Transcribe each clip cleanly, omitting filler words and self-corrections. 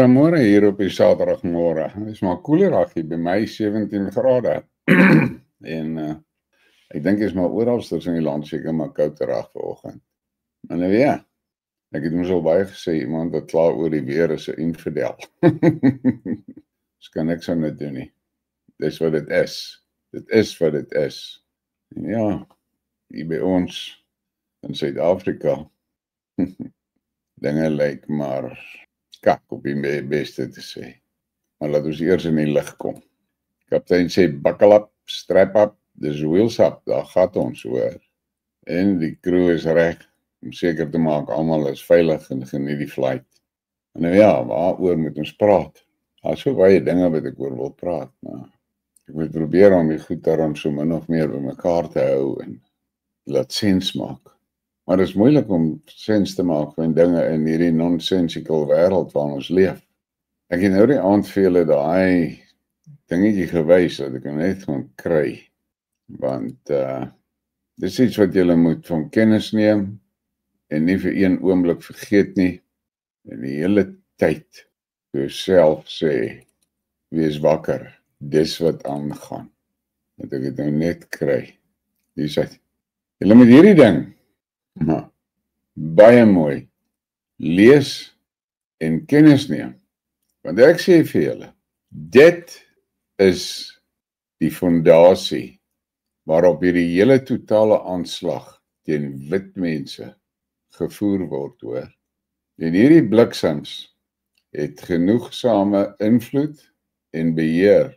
Môre hier op die Saterdagmôre. Dit is maar koeler hier by my 17 grade. En ek dink dit is maar oralsters in die land seker maar kouder vanoggend. Maar nou ja, ek het mos al baie gesê iemand wat kla oor die weer is 'n infidel. Dis kan niks aan dit doen nie. Dis wat dit is. Dit is wat dit is. En ja, hier by ons in Suid-Afrika dinge lyk maar kak op die beste te sê. Maar laat ons eers in die lig kom. Kaptein sê, buckle up, strap up, dis wheels up, daar gaat ons hoor. En die crew is reg, om seker te maak, almal is veilig en geniet die flight. En nou ja, waaroor moet ons praat? Daar is so baie dinge wat ek oor wil praat, maar ek moet probeer om die goed daarom so min of meer by mekaar te hou en laat sens maak. Maar dit is moeilik om sens te maak van dinge in hierdie nonsensical wêreld waarin ons leef. Ek het nou die aand vir julle daai dingetjie gewys dat ek net gaan kry. Want dis iets wat julle moet van kennis neem en nie vir een oomblik vergeet nie. En die hele tyd jouself sê, wees wakker, dis wat aangaan. Dat ek het nou net kry. Die sê, julle moet hierdie ding baie mooi lees en kennis neem. Want ek sê vir julle, dit is die fondasie waarop hierdie hele totale aanslag teen wit mense gevoer word hoor. En hierdie bliksems het genoegsame invloed en beheer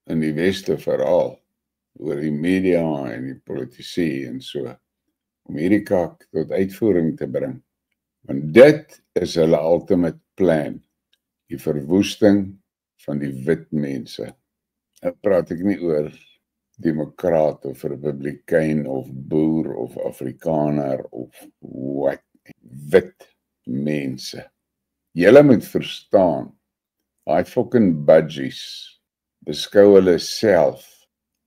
in die weste veral oor die media en die politici en so, om hierdie kak tot uitvoering te bring. Want dit is hulle ultimate plan, die verwoesting van die wit mense. Nou praat ek nie oor demokraat of republikein of boer of Afrikaner of wat, wit mense. Julle moet verstaan, daai fucking budgies beskou hulle self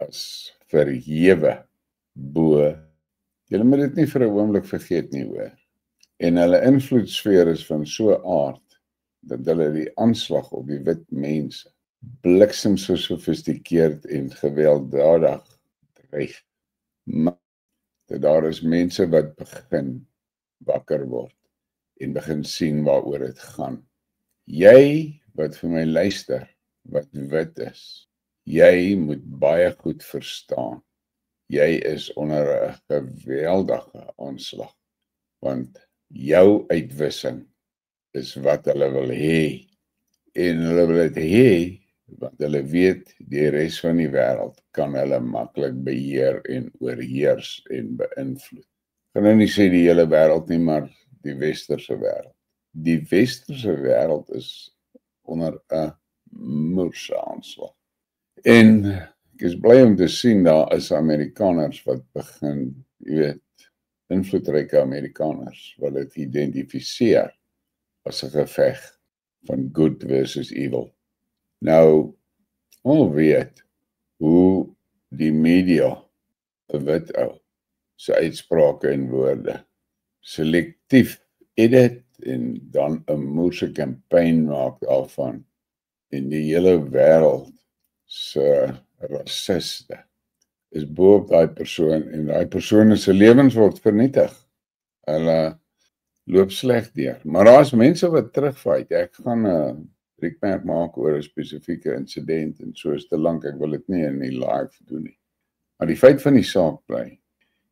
as verhewe bo. Julle moet dit nie vir 'n oomblik vergeet nie hoor. En hulle invloedsfeer is van so 'n aard dat hulle die aanslag op die wit mense bliksem so sofistikeerd en gewelddadig dreig. Maar daar is mense wat begin wakker word en begin sien waaroor dit gaan. Jy wat vir my luister, wat wit is, jy moet baie goed verstaan. Jy is onder 'n geweldige aanslag, want jou uitwissing is wat hulle wil hê. En hulle wil dit hê, want hulle weet die res van die wêreld kan hulle maklik beheer en oorheers en beïnvloed. Ek kan nou nie sê die hele wêreld nie, maar die westerse wêreld. Die westerse wêreld is onder 'n moerse aanslag. En ek is bly om te sien daar is Amerikaners wat begin, jy weet, invloedryke Amerikaners wat dit identifiseer as 'n geveg van good versus evil. Nou, ons weet hoe die media, 'n wit ou, sy uitsprake en woorde selektief edit en dan 'n moerse campaign maak daarvan en die hele wêreld se rasiste is bo op daai persoon en daai persoon se lewens word vernietig. Hulle loop sleg deur. Maar daar's mense wat terugfight. Ek gaan 'n reekmerk maak oor 'n spesifieke insident en so is te lank, ek wil dit nie in die live doen nie. Maar die feit van die saak bly,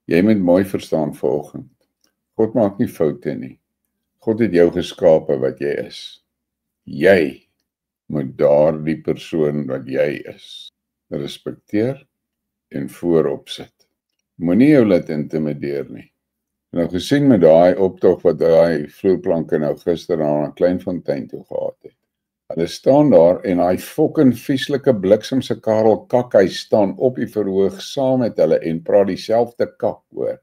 jy moet mooi verstaan vanoggend. God maak nie foute nie. God het jou geskape wat jy is. Jy moet daardie persoon wat jy is respekteer en voorop sit. Moenie jou laat intimideer nie. Nou gesien met daai optog wat daai vloerplanke nou gister na Kleinfontein toe gehad het. Hulle staan daar en daai fucking vieslike bliksemse Karel Kakhuis staan op die verhoog saam met hulle en praat dieselfde kak, hoor.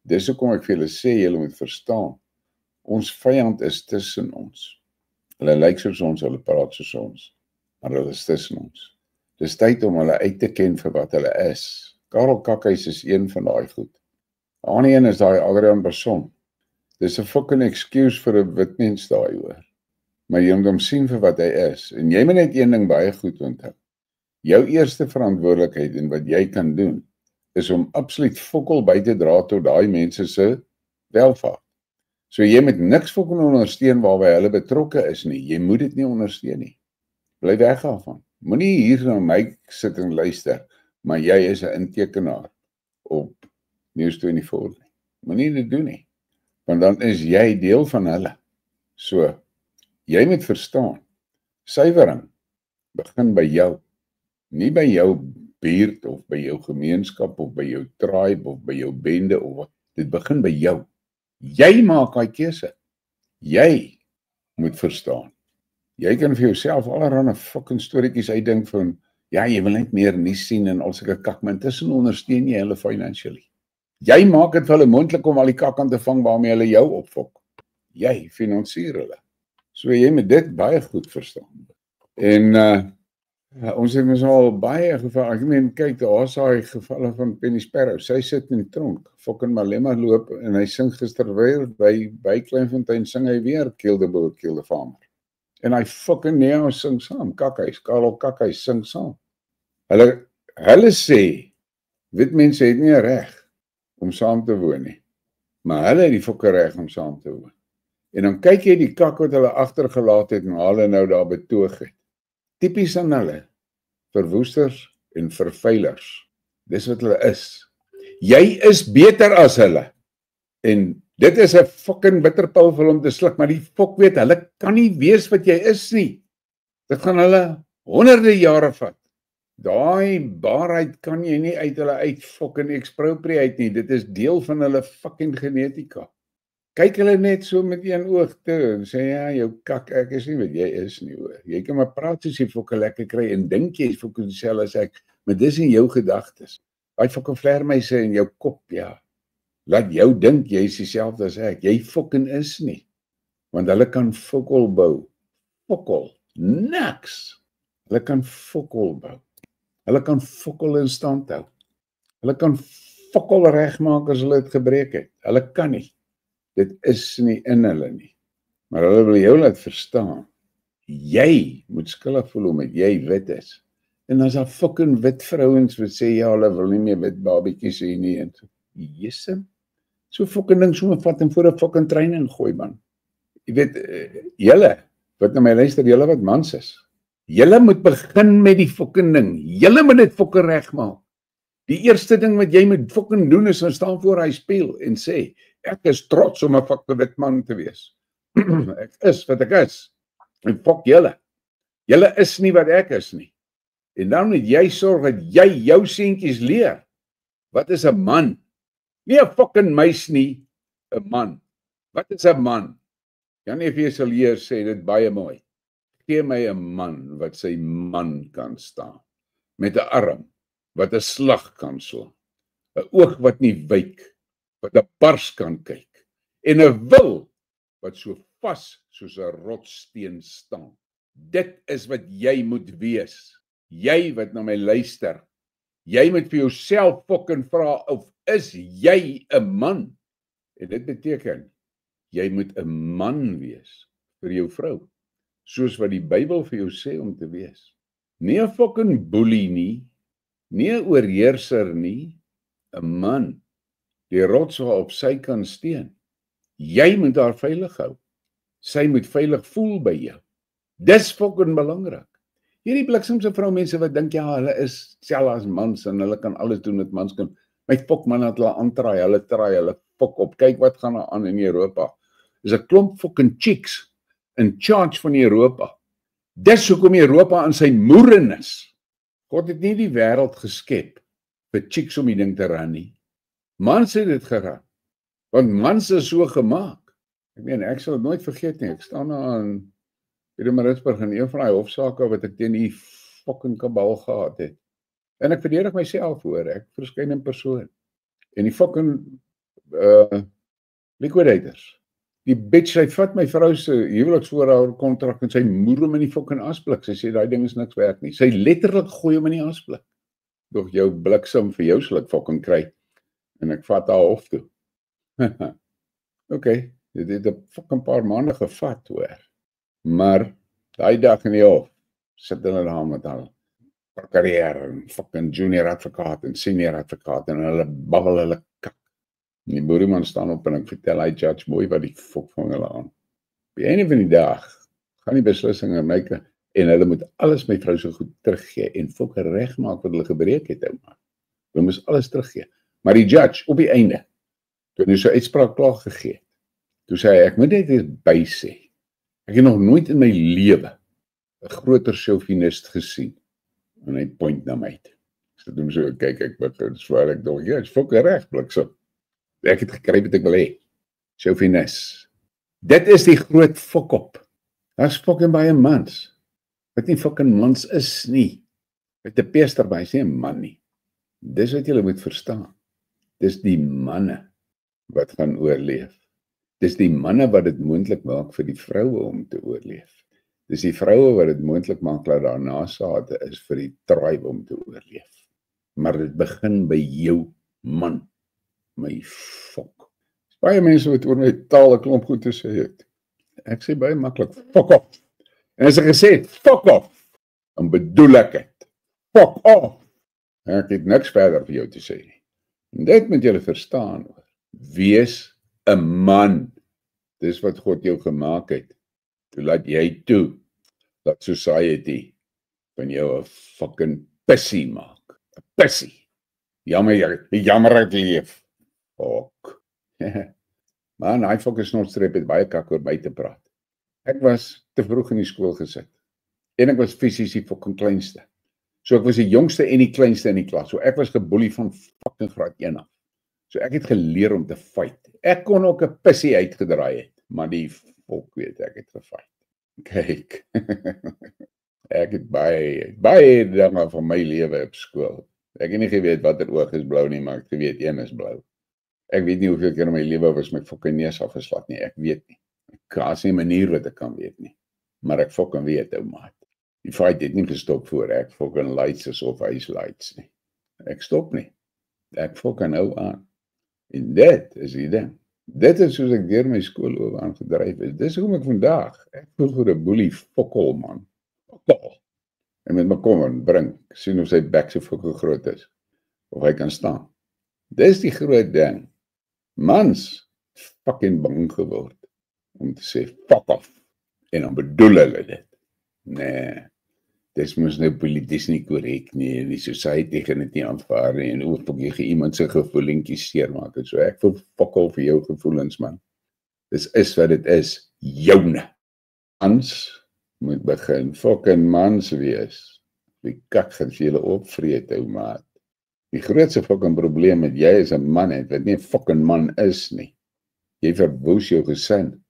Dis hoekom ek vir julle sê, julle moet verstaan. Ons vyand is tussen ons. Hulle lyk soos ons, hulle praat soos ons, maar hulle is tussen ons. Dis tyd om hulle uit te ken vir wat hulle is. Karel Kakhuis is een van daai goed. Die ander een is daai Adrian Basson. Dis 'n fucking excuse vir 'n wit mens daai, hoor. Maar jy moet hom sien vir wat hy is. En jy moet net een ding baie goed onthou. Jou eerste verantwoordelikheid en wat jy kan doen, is om absoluut fokol by te dra tot daai mense se welvaart. So jy moet niks fokol ondersteun waarby hulle betrokke is nie. Jy moet dit nie ondersteun nie. Bly weg daarvan. Moenie hier na my sit en luister, maar jy is 'n intekenaar op News24 nie. Moenie dit doen nie. Want dan is jy deel van hulle. So, jy moet verstaan, suiwering begin by jou. Nie by jou buurt of by jou gemeenskap of by jou tribe of by jou bende of wat. Dit begin by jou. Jy maak daai keuse. Jy moet verstaan. Jy kan vir jouself allerlei fucking storieetjies uitdink van, ja, jy wil net meer nuus sien en al sulke kak, maar intussen ondersteun jy hulle financially. Jy maak dit vir hulle moontlik om al die kak aan te vang waarmee hulle jou opfok. Jy finansier hulle. So jy moet dit baie goed verstaan. En ons het mos al baie geval, ek meen, kyk, daar is daai gevalle van Penny Sparrow. Sy sit in die tronk, fucking Malema loop en hy sing gister weer by Kleinfontein sing hy weer Kill the Boer, Kill the Farmer. En hy fucking Neo sing saam, Kakhuis, Karel Kakhuis sing saam. Hulle sê, wit mense het nie 'n reg om saam te woon nie, maar hulle het die fucking reg om saam te woon. En dan kyk jy die kak wat hulle agtergelaat het en hulle nou daar betoog het. Tipies aan hulle, verwoesters en vervuilers. Dis wat hulle is. Jy is beter as hulle. En dit is 'n fucking bitterpil vir hom te sluk, maar die fok weet, hulle kan nie wees wat jy is nie. Dit gaan hulle honderde jare vat. Daai waarheid kan jy nie uit hulle uit fucking expropriate nie. Dit is deel van hulle fucking genetika. Kyk hulle net so met een oog toe en sê, ja, jou kak, ek is nie wat jy is nie, hoor. Jy kan maar praat soos jy fucking lekker kry en dink jy is fucking dieselfde as ek, maar dis in jou gedagtes. Daai fucking vleermuise in jou kop, ja. Laat jou dink jy is dieselfde as ek. Jy fucking is nie. Want hulle kan fokol bou. Fokol. Niks. Hulle kan fokol bou. Hulle kan fokol in stand hou. Hulle kan fokol regmaak as hulle dit gebreek het. Hulle kan nie. Dit is nie in hulle nie. Maar hulle wil jou laat verstaan. Jy moet skuldig voel omdat jy wit is. En as daar fucking wit vrouens wat sê, ja, hulle wil nie meer wit babietjies hê nie. En so, jesse. So fucking ding sommer vat en voor 'n fucking training gooi, man. Jy weet, julle, wat na my luister, julle wat mans is. Julle moet begin met die fucking ding. Julle moet dit fucking regmaak. Die eerste ding wat jy moet fucking doen is om staan voor hy spieël en sê, ek is trots om 'n fucking wit man te wees. Ek is wat ek is. En fuck julle. Julle is nie wat ek is nie. En dan moet jy sorg dat jy jou seentjies leer. Wat is 'n man? Nie 'n fucking meis nie, 'n man. Wat is 'n man? Janie Veselier sê dit baie mooi. Gee my 'n man wat sy man kan staan. Met 'n arm wat 'n slag kan slaan. 'n Oog wat nie wyk, wat 'n bars kan kyk. En 'n wil wat so vas soos 'n rotssteen staan. Dit is wat jy moet wees. Jy wat na my luister. Jy moet vir jouself fucking vra of is jy 'n man? En dit beteken jy moet 'n man wees vir jou vrou, soos wat die Bybel vir jou sê om te wees. Nie 'n fucking boelie nie, nie 'n oorheerser nie, 'n man. Die rots waarop sy kan steun. Jy moet haar veilig hou. Sy moet veilig voel by jou. Dis fucking belangrik. Hierdie bliksemse vroumense wat dink, ja, hulle is selfs as mans en hulle kan alles doen met mans kan. My fok man het hulle aantraai, hulle fok op. Kyk wat gaan daar aan in Europa. Dis 'n klomp fucking chicks in charge van Europa. Dis hoekom Europa in sy moerenis. God het nie die wêreld geskep vir chicks om die ding te ran nie. Mans het dit geran. Want mans is so gemaak. Ek meen, ek sal dit nooit vergeet nie. Ek staan daar in Pietermaritzburg in een van die hofsaake wat ek teen die fucking kabal gehad het. En ek verdedig myself hoor, ek verskyn in persoon. En die fucking liquidators. Die bitch, sy vat my vrou se huweliksvoorwaarde kontrak en sy moer hom in die fucking asblik. Sy sê daai ding is niks werd nie. Sy letterlik gooi hom in die asblik. Doch jou bliksem vir jou sal ek fucking kry. En ek vat haar hof toe. Okay, dit het 'n fucking paar maande gevat hoor. Maar daai dag in die hof sit hulle daar met al karrière en fucking junior advokaat en senior advokaat en hulle babbel hulle kak. En die boereman staan op en ek vertel hy judge mooi wat die fok van hulle aan. Op die einde van die dag gaan die beslissinge make en hulle moet alles my vrou so goed teruggee en fok regmaak wat hulle gebreek het ou man. Hulle moes alles teruggee. Maar die judge op die einde toe hy so uitspraak klaar gegee. Toe sê hy ek moet net weer by sê. Ek het nog nooit in my lewe 'n groter chauvinist gesien. En hy point na my. Ek sit hom so kyk ek begin swaar ek dog ja, is fok reg bliksem. Ek het gekry wat ek wil hê. Chauvinist. Dit is die groot fok op. Daar's fucking baie mans. Wat nie fucking mans is nie. Met 'n peester by, is nie 'n man nie. Dis wat julle moet verstaan. Dis die manne wat gaan oorleef. Dis die manne wat dit moontlik maak vir die vroue om te oorleef. Dis die vroue wat dit moontlik maak dat daar nasate is vir die tribe om te oorleef. Maar dit begin by jou man. My fok. Baie mense wat oor my taal 'n klomp goed te sê het. Ek sê baie maklik, fuck off. En as ek gesê het, fuck off, dan bedoel ek het. Fuck off. Ek het niks verder vir jou te sê nie. En dit moet julle verstaan. Wees 'n man. Dis wat God jou gemaak het. Toe laat jy toe, dat society van jou 'n fucking pissie maak. 'n Pissie. Jammer ek leef. Fuck. Man, hy fucking snotstrep het baie kak oor my te praat. Ek was te vroeg in die skool gesit. En ek was fisies die fucking kleinste. So ek was die jongste en die kleinste in die klas. So ek was geboelie van fucking graad 1 af. So ek het geleer om te fight. Ek kon ook 'n pissie uitgedraai het, maar die volk weet ek het gefight. Kyk. Ek het baie dinge van my lewe op skool. Ek het nie geweet watter oog is blou nie, maar ek het geweet een is blou. Ek weet nie hoeveel keer in my lewe was my fucking neus afgeslat nie, ek weet nie. Ek nie 'n manier wat ek kan weet nie. Maar ek fucking weet, ou maat. Die fight het nie gestop voor ek fucking lights is of hy's lights nie. Ek stop nie. Ek fucking hou aan. En dit is die ding. Dit is soos ek deur my skoolloop aangedryf is. Dis hoekom ek vandag, ek voel vir 'n boelie fokol man. Fokol. En met my kom en bring, sien of sy bek so fucking groot is. Of hy kan staan. Dis die groot ding. Mans fucking bang geword om te sê fuck off. En dan bedoel hulle dit. Nee. Dis mos nou polities nie korrek nie, en die society gaan dit nie aanvaar nie, en ook jy iemand se gevoelentjies seermaak, en so ek voel fokol vir jou gevoelens man. Dis is wat dit is, joune. Mans moet begin fucking mans wees. Die kak gaan vir julle opvreet, ou maat. Die grootste fucking probleem met jy is 'n man het, wat nie 'n fucking man is nie. Jy verwoes jou gesin,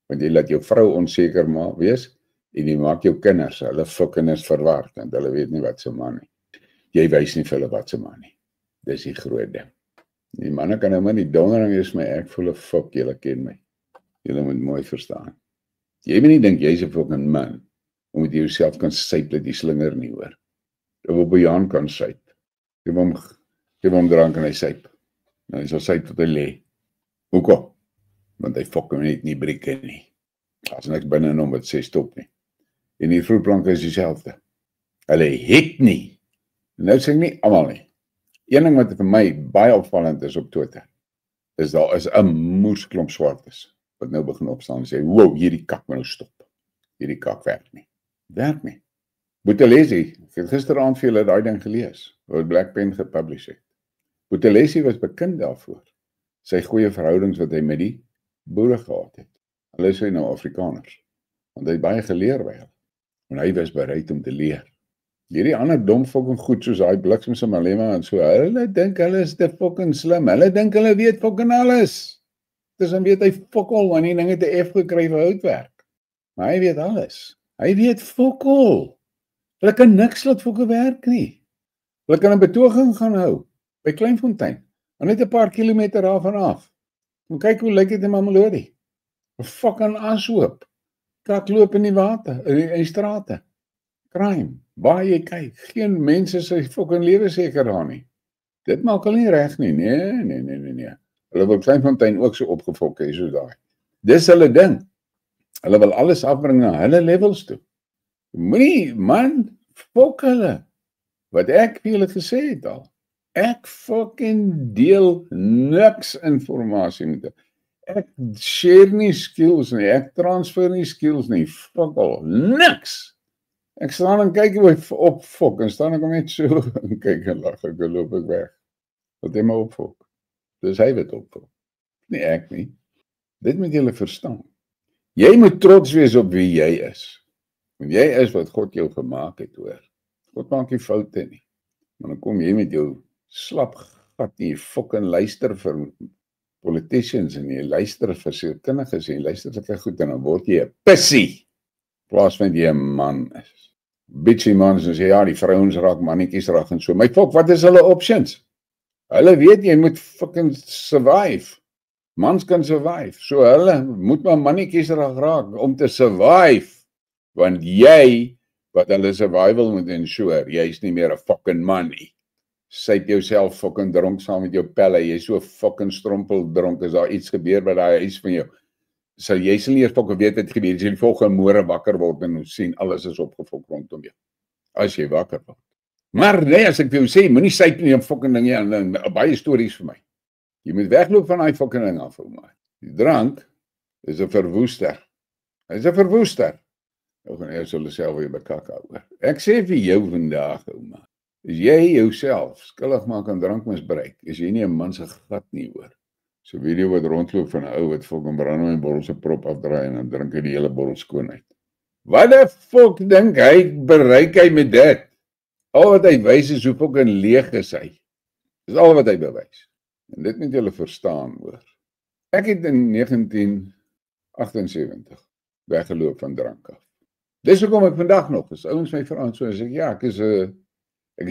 want jy laat jou vrou onseker maak wees, en jy maak jou kinders, hulle fucking is verward, en hulle weet nie wat se man nie. Jy wys nie vir hulle wat se man nie. Dis die groot ding. Die manne kan nou maar nie dondering is my, ek voel 'n fuck, julle ken my. Julle moet mooi verstaan. Jy moet nie dink jy's 'n fucking man, omdat jy jouself kan syp dat jy slinger nie hoor. Of op 'n Jan kan syp. Geef hom drank en hy syp. Nou, hy sal syp tot hy lê. Hoekom? Want hy fucking net nie breek nie. As niks binne in hom wat sê stop nie. En die vroedplanke is dieselfde. Hulle het nie. Nou sê ek nie almal nie. Een ding wat vir my baie opvallend is op Twitter, is daar is 'n moersklomp swartes wat nou begin opstaan en sê, wow, hierdie kak moet nou stop. Hierdie kak werk nie. Werk nie. Buthelezi, ek het gisteraand vir julle daai ding gelees, wat Black Pen gepublish het. Buthelezi was bekend daarvoor. Sy goeie verhoudings wat hy met die boere gehad het. Hulle is nou Afrikaners, want hy het baie geleer by hulle. En hy was bereid om te leer. Hierdie ander dom fucking goed, soos hy bliksem se Malema en so, hulle dink hulle is te fucking slim, hulle dink hulle weet fucking alles. Tussen weet hy fokol, want die ding het 'n F gekry vir houtwerk. Maar hy weet alles. Hy weet fokol. Hulle kan niks laat fokke werk nie. Hulle kan 'n betoging gaan hou by Kleinfontein, maar net 'n paar kilometer daarvan af. En kyk hoe lyk dit in Mamelodi. 'n Fucking ashoop. Krak loop in die water, in die strate. Crime. Waar jy kyk, geen mense sy fucking lewe seker daar nie. Dit maak hulle nie reg nie. Nee. Hulle wil Kleinfontein ook so opgefok hê soos daai. Dis hulle ding. Hulle wil alles afbring na hulle levels toe. Moenie, man, fok hulle. Wat ek vir julle gesê het al. Ek fucking deel niks informasie met hulle. Ek share nie skills nie, ek transfer nie skills nie, fuck al, niks. Ek staan en kyk hoe hy opfok, en staan ek om net so, en kyk en lach, ek loop ek weg. Wat hy my opfok. Dus hy wat opfok. Nie ek nie. Dit moet julle verstaan. Jy moet trots wees op wie jy is. Want jy is wat God jou gemaak het, hoor. God maak nie foute nie. Maar dan kom jy met jou slap gat nie, fucking luister vir politicians en jy luister vir sielkundiges en jy luister vir goed en dan word jy 'n pissie. Plaas van jy 'n man is. Bitchy mans en sê ja, die vrouens raak mannetjies raak en so. My fok, wat is hulle options? Hulle weet jy moet fucking survive. Mans kan survive. So hulle moet maar mannetjies raak om te survive. Want jy, wat hulle survival moet ensure, jy is nie meer 'n fucking man nie. Syp jouself fucking dronk saam met jou pelle, jy is so fucking strompel dronk, as daar iets gebeur by daai huis van jou. So jy sal nie eers fucking weet wat gebeur, jy sal die volgende môre wakker word en sien, alles is opgefok rondom jou. As jy wakker word. Maar nee, as ek vir jou sê, moenie syp nie 'n fucking ding en baie stories vir my. Jy moet wegloop van daai fucking ding af, ou man. Die drank is 'n verwoester. Hy is 'n verwoester. Ou gaan eers hulle self weer bekak oor. Ek sê vir jou vandag, ou man. As jy jouself skuldig maak aan drankmisbruik, is jy nie 'n man se gat nie, hoor. So 'n video wat rondloop van 'n ou wat fucking brandewynbottel se prop afdraai en dan drink hy die hele bottel skoon uit. Wat 'n fuck dink hy bereik hy met dit? Al wat hy wys is hoe fucking leeg is hy. Dis al wat hy bewys. En dit moet julle verstaan, hoor. Ek het in 1978 weggeloop van drank af. Dis hoekom ek vandag nog, as ouens my vra so, sê ek ja, ek is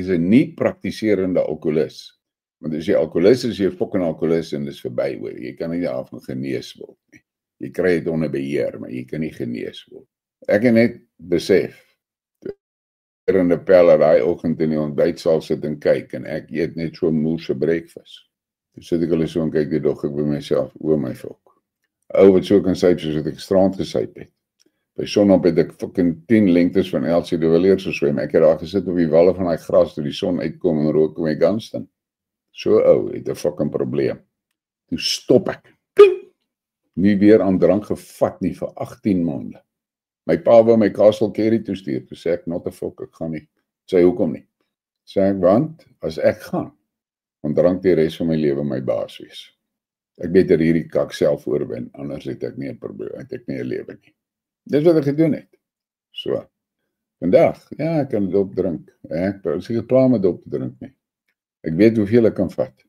'n nie praktiserende alkoholist. Want as jy alkoholist is, jy fucking alkoholist en dis verby, hoor. Jy kan nie daarvan genees word nie. Jy kry dit onder beheer, maar jy kan nie genees word. Ek het net besef, in 'n pelle daai oggend in die ontbytsaal sit en kyk, en ek eet net so 'n moelse breakfast. Toe sit ek hulle so en kyk die dog ek by myself, o my fok. Ou wat so kan syp soos wat ek strand gesyp het. By sonop het ek fucking 10 lengtes van Elsie de Villiers geswem. Ek het daar gesit op die walle van daai gras toe die son uitkom en rook my Gunston. So ou het 'n fucking probleem. Toe stop ek. Nie weer aan drank gevat nie vir 18 maande. My pa wou my Castle Kerry toe stuur. Toe sê ek, not a fuck, ek gaan nie. Sê hoekom nie? Sê ek, want as ek gaan, dan drank die res van my lewe my baas wees. Ek beter hierdie kak self oorwin, anders het ek nie 'n probleem, het ek nie 'n lewe nie. Dis wat ek gedoen het. So. Vandag, ja, ek kan dit opdrink. Ek is nie klaar met op te drink nie. Ek weet hoeveel ek kan vat.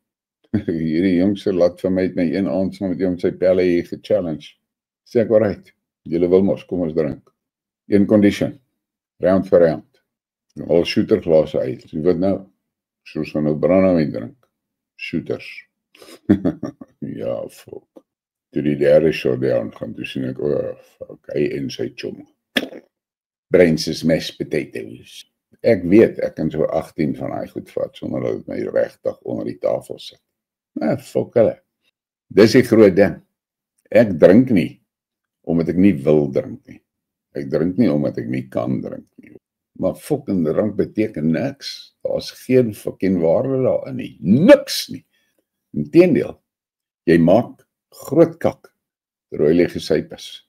Hierdie jongste laat van my het my een aand saam met hom sy pelle hier gechallenge. Sê ek, alright, julle wil mos, kom ons drink. Een condition, round vir round. Al shooterglas uit. So wat nou? Soos gaan nou brandewyn drink. Shooters. Ja, fuck. Toe die derde showdown gaan, toe sien ek, oh, fuck, hy en sy chom. Brains is mashed potatoes. Ek weet, ek kan so 18 van hy goed vat, sonder dat het my regtig onder die tafel sit. Nou, fuck hulle. Dis die groot ding. Ek drink nie, omdat ek nie wil drink nie. Ek drink nie, omdat ek nie kan drink nie. Maar fucking drank beteken niks. Daar is geen fucking waarde daarin nie. Niks nie. Inteendeel, jy maak groot kak, terwyl jy gesyp is.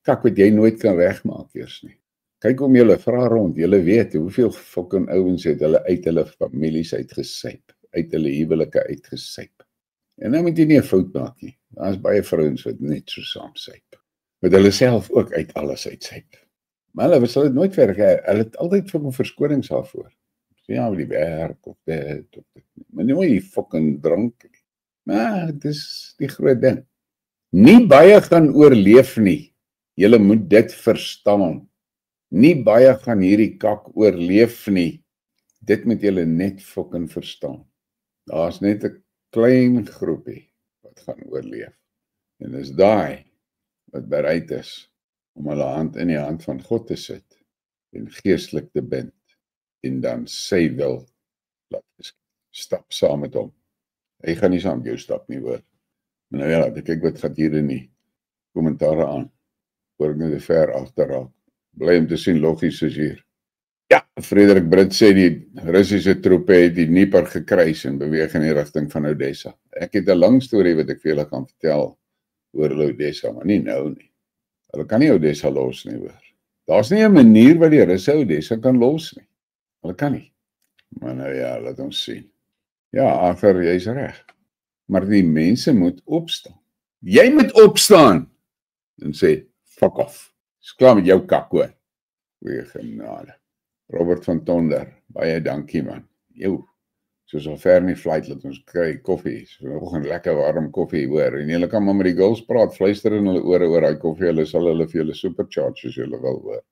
Kak wat jy nooit kan regmaak eers nie. Kyk om julle, vra rond, julle weet, hoeveel fucking ouens het hulle uit hulle families uitgesyp, uit hulle huwelike uitgesyp. En nou moet jy nie 'n fout maak nie. Daar is baie vrouens wat net so saam syp. Met hulle self ook uit alles uitsyp. Maar hulle sal dit nooit verder hê. Hulle het altyd vir 'n verskonings daarvoor. So ja, die werk of dit of dit. Maar nooit die fucking drank nie. Maar dis die groot ding. Nie baie gaan oorleef nie. Julle moet dit verstaan. Nie baie gaan hierdie kak oorleef nie. Dit moet julle net fucking verstaan. Daar's net 'n klein groepie wat gaan oorleef. En dis daai wat bereid is om hulle hand in die hand van God te sit en geestelik te bind en dan sy wil laat stap saam met hom. Hy gaan nie saam met jou stap nie, hoor. Maar nou ja, ek kyk wat gaat hier in die kommentare aan. Hoor ek net ver agterraak. Bly om te sien, logies is hier. Ja, Frederik Brits sê die Russiese troepe het die Dnieper gekruis en beweeg in die rigting van Odessa. Ek het 'n lang storie wat ek vir julle gaan vertel oor Odessa, maar nie nou nie. Hulle kan nie Odessa los nie, hoor. Daar's nie 'n manier wat die Russe Odessa kan los nie. Hulle kan nie. Maar nou ja, laat ons sien. Ja, Arthur, jy's reg. Maar die mense moet opstaan. Jy moet opstaan en sê, fuck off. Dis klaar met jou kak, hoor. Goeie genade. Robert van Tonder, baie dankie, man. Jou, soos al ver in die flight, laat ons kry koffie. So 'n lekker warm koffie, hoor. En julle kan maar met die girls praat, fluister in hulle ore oor daai koffie. Hulle sal hulle vir julle supercharge as julle wil, hoor.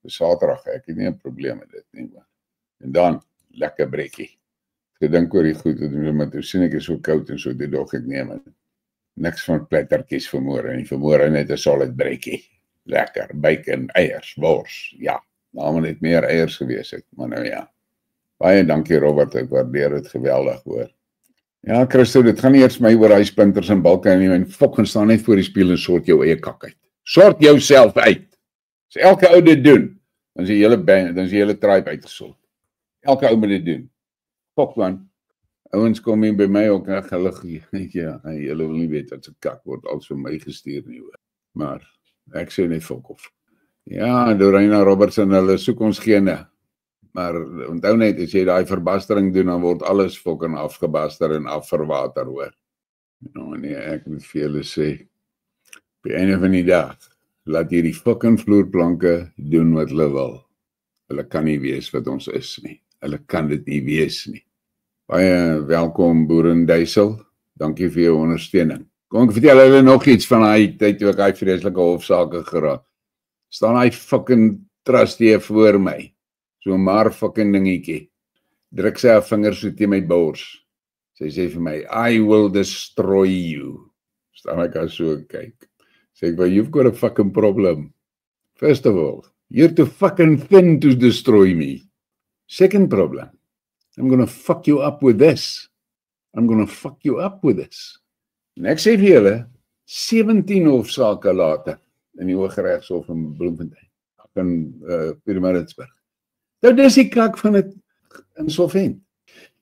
Dis Saterdag, ek het nie 'n probleem met dit nie, hoor. En dan, lekker brekkie. Gedink oor die goed, maar toe sien ek is so koud en so, die dog ek neem het. Niks van plettertjies vanmôre nie, vanmôre net 'n solid brekkie. Lekker, bacon, eiers, wors, ja. Nou moet net meer eiers gewees het, maar nou ja. Baie dankie Robert, ek waardeer dit geweldig, hoor. Ja, Christo, dit gaan nie eers my oor huispunters en balke nie, en fucking staan net voor die spieël en sort jou eie kak uit. Sort jouself uit. As elke ou dit doen, dan is die hele tribe uitgesort. Elke ou moet dit doen. Fok man, ouens kom hier by my ook, hulle, ja, hulle wil nie weet wat se kak word als vir my gestuur nie, hoor. Maar, ek sê net fok of. Ja, Dorina Robertson, hulle soek ons gene. Maar onthou net, as jy daai verbastering doen, dan word alles fucking afgebaster en afverwater, hoor. Nou nee, ek moet vir julle sê, op die einde van die dag, laat hierdie fucking vloerplanke doen wat hulle wil. Hulle kan nie wees wat ons is nie. Hulle kan dit nie wees nie. Baie welkom Boerenduisel, dankie vir jou ondersteuning. Kom ek vertel hulle nog iets van die tyd toe ek die vreeslike hofsaake geraak. Staan hy fucking trustee voor my, so maar fucking dingetjie. Druk sy haar vingers so teen my bors. Sy sê vir my, I will destroy you. Staan ek as so kyk. Sê ek, well, you've got a fucking problem. First of all, you're too fucking thin to destroy me. Second problem, I'm gonna fuck you up with this. I'm gonna fuck you up with this. En ek sê vir julle, 17 hofsaake later, in die Hooggeregshof in Bloemfontein, in Pietermaritzburg. Nou dis die kak van het insolvent.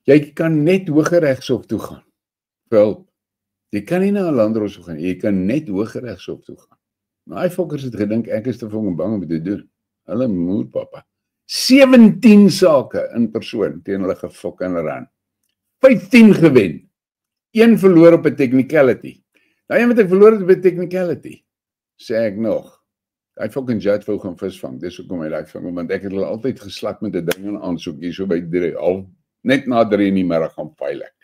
Jy kan net Hooggeregshof toe gaan. Wel, jy kan nie na 'n landros toe gaan, jy kan net Hooggeregshof toe gaan. Maar die fokkers het gedink, ek is te fucking bang om dit te doen. Hulle moed, papa. 17 sake in persoon teen hulle gefok en ran. 15 gewen. 1 verloor op 'n technicality. Nou een wat ek verloor het op 'n technicality, sê ek nog. Hy fucking jet wou gaan visvang. Dis hoekom hy daai vang, want ek het hulle altyd geslak met 'n ding en aansoek hier so by 3, al net na 3 in die middag gaan pyl ek.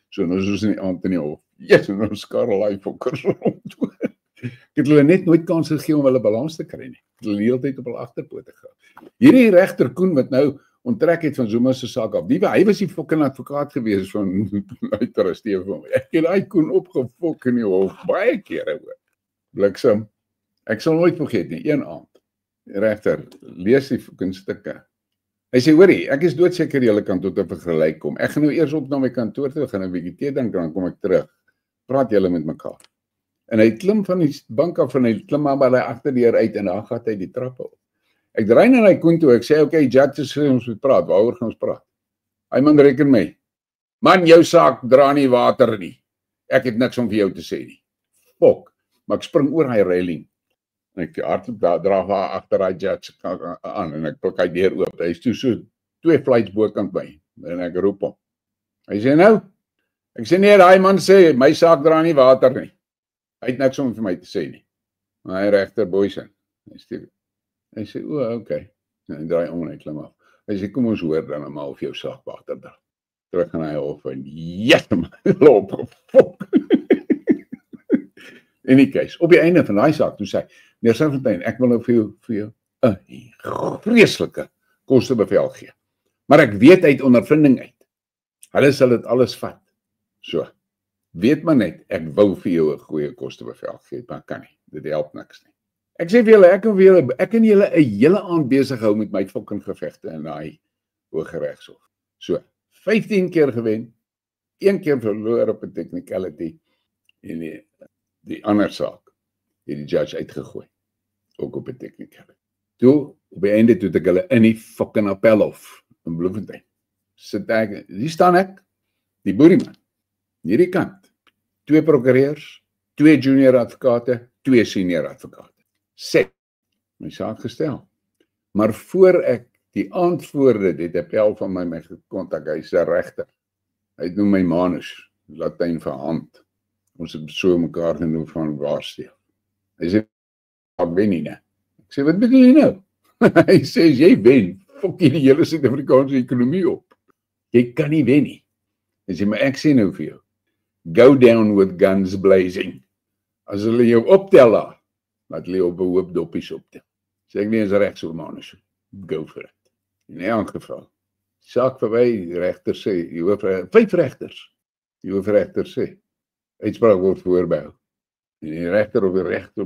So nou soos in die aand in die hof. Yes, en ons skarrel hy fokkers rond. Ek het hulle net nooit kans gegee om hulle balans te kry nie. Ek het hulle die hele tyd op hulle agterpote gehou. Hierdie regter Koen wat nou onttrek het van Zuma se saak af. Hy was die fucking advokaat gewees van uitrustee vir my. Ek het daai Koen opgefok in die hof baie kere, hoor. Bliksem. Ek sal nooit vergeet nie, een aand. Regter, lees die fucking stukke. Hy sê, hoorie, ek is doodseker julle kan tot 'n vergelyk kom. Ek gaan nou eers op na my kantoor toe, gaan 'n bietjie tee drink, dan kom ek terug. Praat julle met mekaar. En hy klim van die bank af en hy klim maar by die agterdeur uit en dan gaan hy die trappe op. Ek draai na hy Koen toe, ek sê, okay, judge sê ons moet praat, waaroor gaan ons praat? Hy man reken my. Man, jou saak dra nie water nie. Ek het niks om vir jou te sê nie. Fok, maar ek spring oor hy reiling. En ek hardloop draaf haar agter hy judge aan en ek pluk hy deur oop. Hy is toe so 2 flights bokant by en ek roep hom. Hy sê nou, ek sê nee, daai man sê, my saak dra nie water nie. Hy het niks om vir my te sê nie. Maar hy regter Boysen. Hy sê, okay. En hy draai om en hy klim af. Hy sê, kom ons hoor dan maar of jou saak water dra. Terug gaan hy hof en yes, man, loop gefok. En die case, op die einde van daai saak, toe sê, meneer Serfontein, ek wil nou vir jou 'n vreeslike kostebevel gee. Maar ek weet uit ondervinding uit, hulle sal dit alles vat. So, weet maar net, ek wou vir jou 'n goeie kostebevel gee, maar kan nie, dit help niks nie. Ek sê vir julle, ek en julle 'n hele aand besig hou met my fucking gevegte in daai Hooggeregshof. So, 15 keer gewen, 1 keer verloor op 'n technicality, en die ander saak het die judge uitgegooi, ook op 'n technicality. Toe, op die einde toe ek hulle in die fucking appelhof in Bloemfontein. Sit ek, hier staan ek, die boerieman, hierdie kant, 2 prokureurs, 2 junior advokate, 2 senior advokate. Sê, my saak gestel. Maar voor ek die aand voor dit, het appel van my gekontak, hy is 'n regter. Hy noem my Manus, Latyn vir hand. Ons het so mekaar genoem van waarsteel. Hy sê, ek wen nie, ne? Ek sê, wat bedoel jy nou? Hy sê, as jy wen, fok jy die hele Suid-Afrikaanse ekonomie op. Jy kan nie wen nie. Hy sê, maar ek sê nou vir jou, go down with guns blazing. As hulle jou optel daar, laat hulle op 'n hoop doppies optel. Sê ek nie eens reg so, Manus, go for it. In elk geval, saak verby, die regter sê, 5 rechters, die hoofregter sê, uitspraak word voorbehou. En die regter op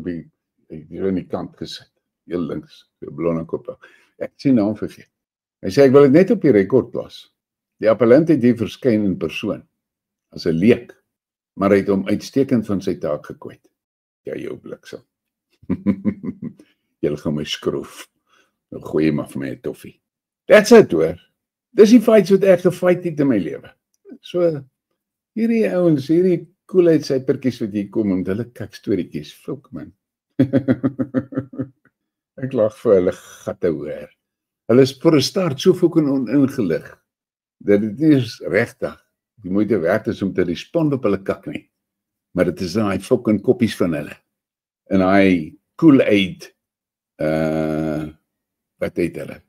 die hier aan die kant gesit, heel links, die blonde kop. Ek sien naam vergeet. Hy sê, ek wil dit net op die rekord plaas. Die appellant het hier verskyn in persoon, as 'n leek, maar hy het hom uitstekend van sy taak gekwyt. Ja, jou bliksem. Jy gaan my skroef. Nou gooi jy maar vir my 'n toffie. That's it hoor. Dis die fights wat ek gefight het in my lewe. So, hierdie ouens, hierdie koelheidsypertjies wat hier kom, met hulle kak storieetjies, fok man. Ek lag vir hulle gatte hoor. Hulle is vir 'n start so fucking oningelig, dat dit nie is regtig die moeite werd is om te respond op hulle kak nie. Maar dit is daai fucking koppies van hulle. En hy Kool-Aid, wat het hulle?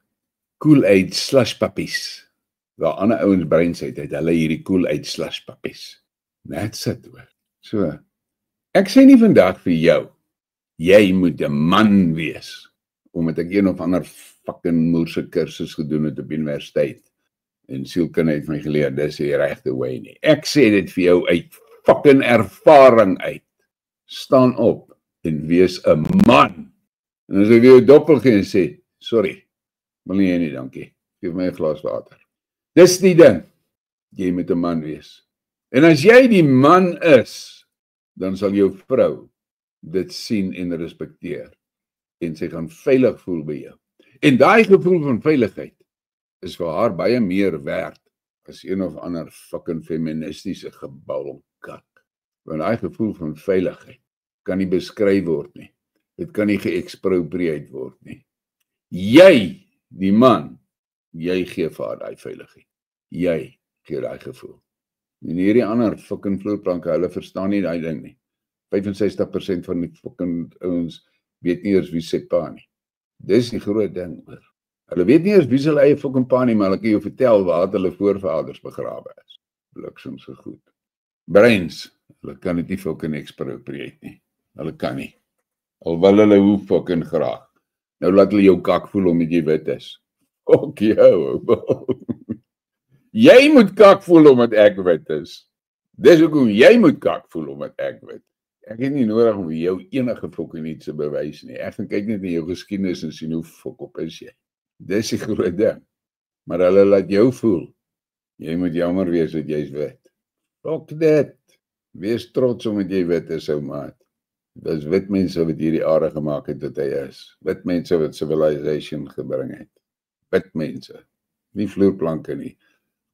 Kool-Aid slushpuppies. Waar ander ouens breins het hulle hierdie Kool-Aid slushpuppies. That's it hoor. So, ek sê nie vandag vir jou, jy moet 'n man wees, omdat ek een of ander fucking moerse kursus gedoen het op universiteit, en sielkunde het my geleer, dis die regte way nie. Ek sê dit vir jou uit fucking ervaring uit. Staan op en wees 'n man. En as ek jou doppel gee en sê, sorry, wil nie dankie, geef my 'n glas water. Dis die ding, jy moet 'n man wees. En as jy die man is, dan sal jou vrou dit sien en respekteer. En sy gaan veilig voel by jou. En daai gevoel van veiligheid is vir haar baie meer werd as een of ander fucking feministiese gebalkak. Want daai gevoel van veiligheid kan nie beskryf word nie. Dit kan nie geëksproprieer word nie. Jy, die man, jy gee vir haar daai veiligheid. Jy gee daai gevoel. En hierdie ander fucking vloerplanke, hulle verstaan nie daai ding nie. 65% van die fucking ouens weet nie eers wie se pa nie. Dis die groot ding hoor. Hulle weet nie eers wie se hulle eie fucking pa nie, maar hulle kan jou vertel waar hulle voorvaders begrawe is. Bliksem so goed. Breins, hulle kan dit nie fucking expropriate nie. Hulle kan nie. Al wil hulle hoe fucking graag. Nou laat hulle jou kak voel omdat jy wit is. Ok jou. Jy moet kak voel omdat ek wit is. Dis hoekom jy moet kak voel omdat ek wit. Ek het nie nodig om jou enige fucking iets te bewys nie. Ek gaan kyk net na jou geskiedenis en sien hoe fok op is jy. Dis die groot ding. Maar hulle laat jou voel. Jy moet jammer wees dat jy's wit. Fok dit. Wees trots omdat jy wit is, ou maat. Dis wit mense wat hierdie aarde gemaak het wat hy is. Wit mense wat civilization gebring het. Wit mense. Nie vloerplanke nie.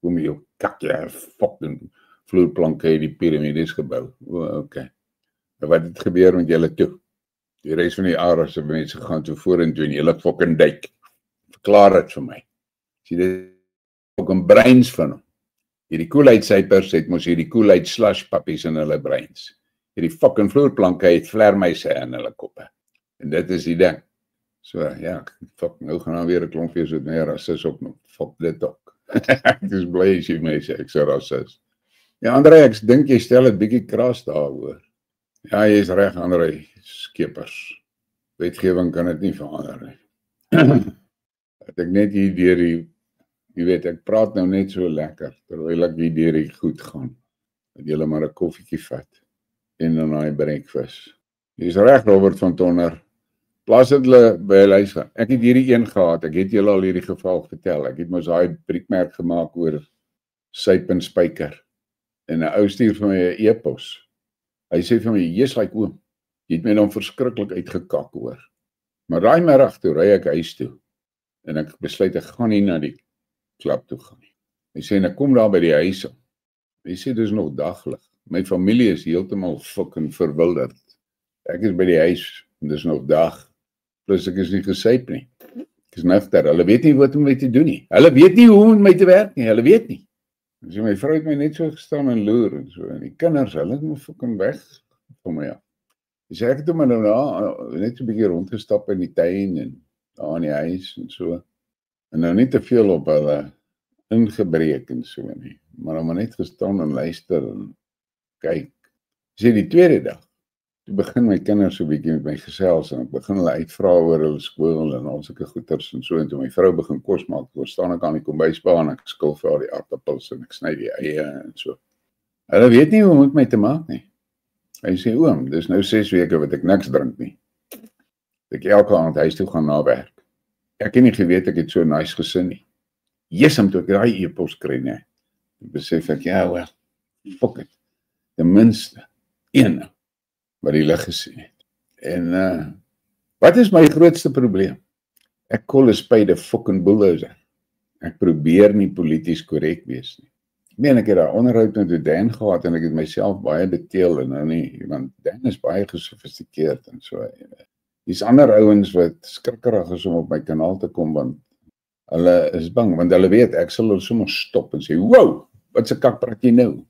Kom jou kakje fucking vloerplanke het die piramides gebou. Okay. En wat het gebeur met julle toe? Die res van die aarde se mense gaan toe vorentoe en julle fucking duik. Verklaar dit vir my. Sien dit ook 'n breins van hom. Hierdie koelheidsypers het mos hierdie koelheid slushpuppies in hulle breins. Hierdie fucking vloerplanke het vlermuise in hulle koppe. En dit is die ding. So ja, fuck, nou gaan dan weer 'n klomp wees wat meer rasis opnoem. Fuck dit ook. Ek is bly as jy my sê ek's 'n rasis. Ja, Andre, ek dink jy stel dit bietjie kras daaroor. Ja, jy is reg, André, skepers. Wetgewing kan dit nie verander nie. Dat ek net hier deur die, jy weet, ek praat nou net so lekker, terwyl ek hier deur die goed gaan. Dat julle maar 'n koffietjie vat, en dan daai breakfast. Jy is reg, Robert van Tonner. Plaas dit hulle by hulle huis gaan. Ek het hierdie een gehad, ek het julle al hierdie geval vertel. Ek het mos daai briekmerk gemaak oor syp en spyker. En 'n ou stuur vir my 'n e-pos. Hy sê vir my, "Jy's like oom. Jy het my dan verskriklik uitgekak hoor." Maar daai middag toe ry ek huis toe en ek besluit ek gaan nie na die klub toe gaan nie. Hy sê, "Ek kom daar by die huis om." Hy sê, "Dis nog daglig. My familie is heeltemal fucking verwilderd. Ek is by die huis en dis nog dag. Plus ek is nie gesyp nie. Ek is nugter. Hulle weet nie wat om my te doen nie. Hulle weet nie hoe om my te werk nie. Hulle weet nie." So my vrou het my net so gestaan en loer en so. En die kinders, hulle het my fucking weg van my af. Dus ek het hom nou net so 'n bietjie rondgestap in die tuin en daar in die huis en so. En nou nie te veel op hulle ingebreek en so nie. Maar hom net gestaan en luister en kyk. Sê die tweede dag, toe begin my kinders so 'n bietjie met my gesels en ek begin hulle uitvra oor hulle skool en al sulke goeters en so. En toe my vrou begin kos maak, toe staan ek aan die kombuisbaan en ek skil vir haar die aardappels en ek sny die eie en so. Hulle weet nie hoe om met my te maak nie. Hy sê, "Oom, dis nou 6 weke wat ek niks drink nie. Ek elke aand huis toe gaan na werk. Ek het nie geweet ek het so 'n nice gesin nie." Jesem toe ek daai e-pos kry, nee. Besef ek, ja, wel, fuck it. Ten minste een wat die lig gesien het. En wat is my grootste probleem? Ek call a spade 'n fucking bulldozer. Ek probeer nie polities korrek wees nie. Ek meen ek het daar onderhoud met Dan gehad en ek het myself baie beteel en nou nie, want Dan is baie gesofistikeerd en so. Dis ander ouens wat skrikkerig is om op my kanaal te kom want hulle is bang, want hulle weet ek sal hulle sommer stop en sê, "Wow, wat se kak praat jy nou?"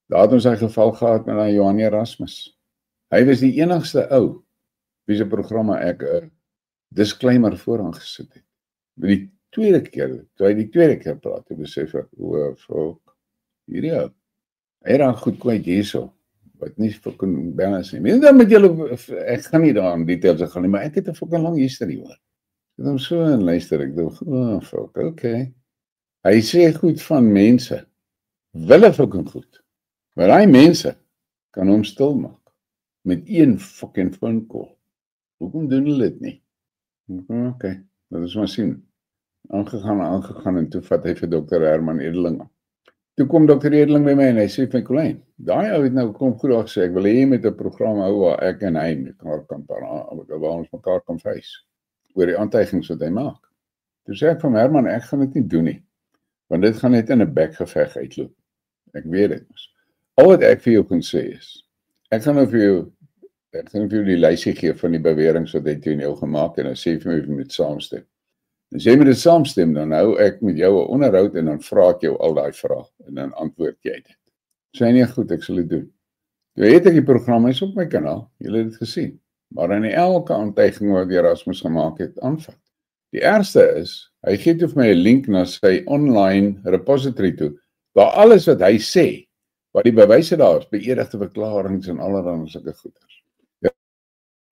Daar het ons hy geval gehad met Johan Erasmus. Hy was die enigste ou wie se programme ek 'n disclaimer vooraan gesit het. By die tweede keer, toe hy die tweede keer praat, toe besef ek, "O, hierdie ou, hy het dan goed kwyt hierso, wat nie fucking balance nie." En dan met julle, ek gaan nie daar in details gaan nie, maar ek het 'n fucking lang history hoor. Ek het hom so en luister, ek dink, fuck, okay. Hy sê goed van mense, wille fucking goed, maar daai mense kan hom stil maak, met een fucking phone call. Hoekom doen hulle dit nie? Okay, dat is maar sien. Aangegaan en toe vat hy vir Dr. Herman Edeling. Toe kom Dr. Edeling by my en hy sê vir my, "Colleen, daai ou het nou kom goed gesê, ek wil hê met 'n program hou waar ek en hy mekaar kan praat, waar ons mekaar kan face oor die aantuigings wat hy maak." Toe sê ek van Herman, ek gaan dit nie doen nie, want dit gaan net in 'n bekgeveg uitloop. Ek weet dit mos. Al wat ek vir jou kan sê is, ek gaan nou vir jou die lysie gee van die beweringe wat hy teen jou gemaak het en dan sê vir my of jy moet saamstem. As jy met dit saamstem, dan hou ek met jou 'n onderhoud en dan vra ek jou al daai vrae en dan antwoord jy dit. Sê nie goed, ek sal dit doen. Toe het ek die program is op my kanaal, julle het dit gesien, maar in elke aantuiging wat Erasmus gemaak het, aanvat. Die ergste is, hy gee toe vir my 'n link na sy online repository toe, waar alles wat hy sê, wat die bewyse daar is, beëdigde verklaringe en allerlei sulke goeders.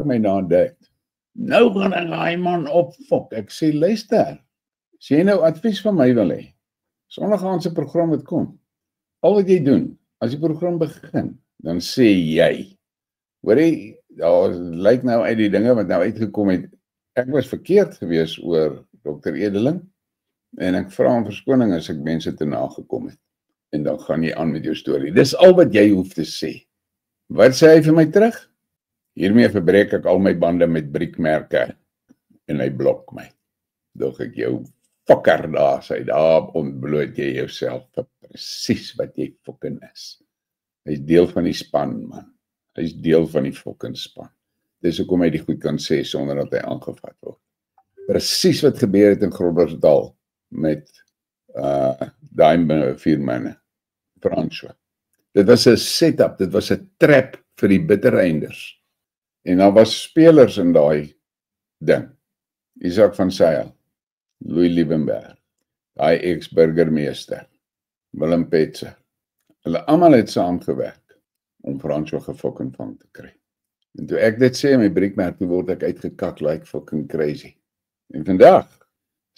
My na dit. Nou gaan ek daai man opfok. Ek sê, luister, as jy nou advies van my wil hê, Sondag se program wat kom, al wat jy doen, as die program begin, dan sê jy, hoor jy, daar lyk nou uit die dinge wat nou uitgekom het, ek was verkeerd gewees oor Dr. Edeling, en ek vra om verskoning as ek mense te nagekom het, en dan gaan jy aan met jou storie. Dis al wat jy hoef te sê. Wat sê hy vir my terug? Hiermee verbreek ek al my bande met briekmerke en hy blok my. Dog ek jou fucker daar, sê daar ontbloot jy jouself vir presies wat jy fucking is. Hy is deel van die span, man. Hy is deel van die fucking span. Dis hoekom hy die goed kan sê sonder dat hy aangevat word. Presies wat gebeur het in Groblersdal met daai 4 manne. François. Dit was 'n setup, dit was 'n trap vir die bittereinders. En daar was spelers in daai ding. Isak van Sail, Louis Liebenberg, daai ex-burgemeester, Willem Petse. Hulle almal het saamgewerk om François gefucking vang te kry. En toe ek dit sê, my breekmerk, toe word ek uitgekak like fucking crazy. En vandag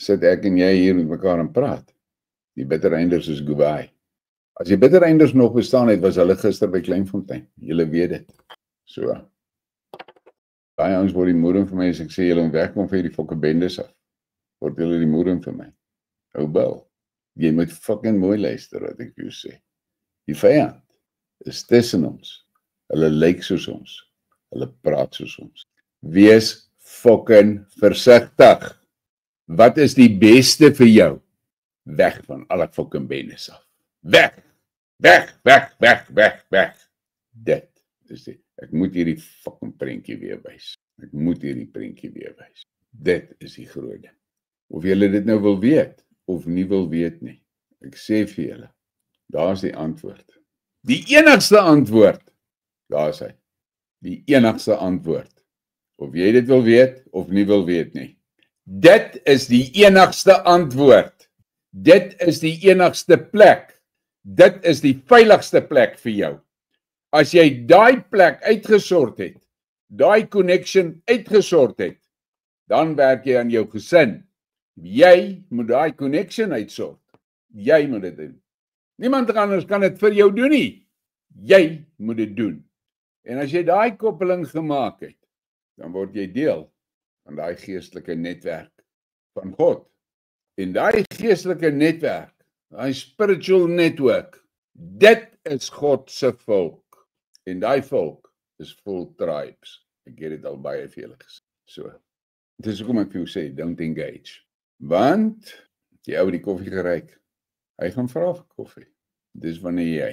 sit ek en jy hier met mekaar en praat. Die bittereinders is goodbye. As die bittereinders nog bestaan het, was hulle gister by Kleinfontein. Julle weet dit. So. Baie ons word die moeding vir my as ek sê, julle moet wegkom vir die fucking bendes af. Word julle die moeding vir my. Ou Bill, jy moet fucking mooi luister wat ek jou sê. Die vyand is tussen ons. Hulle lyk soos ons. Hulle praat soos ons. Wees fucking versigtig. Wat is die beste vir jou? Weg van alle fucking bendes af. Weg! Weg, weg, weg, weg, weg. Dit is dit. Ek moet hierdie fucking prentjie weer wys. Ek moet hierdie prentjie weer wys. Dit is die groot ding. Of julle dit nou wil weet, of nie wil weet nie. Ek sê vir julle, daar is die antwoord. Die enigste antwoord, daar is hy. Die enigste antwoord. Of jy dit wil weet, of nie wil weet nie. Dit is die enigste antwoord. Dit is die enigste plek. Dit is die veiligste plek vir jou. As jy daai plek uitgesort het, daai connection uitgesort het, dan werk jy aan jou gesin. Jy moet daai connection uitsort. Jy moet dit doen. Niemand anders kan dit vir jou doen nie. Jy moet dit doen. En as jy daai koppeling gemaak het, dan word jy deel van daai geestelike netwerk van God. En daai geestelike netwerk, daai spiritual network, dit is God se volk. En daai volk is full tribes. Ek het dit al baie vir julle gesê. So, dit is hoekom ek vir jou sê, don't engage. Want, die ou die koffie geryk, hy gaan vra vir koffie. Dis wanneer jy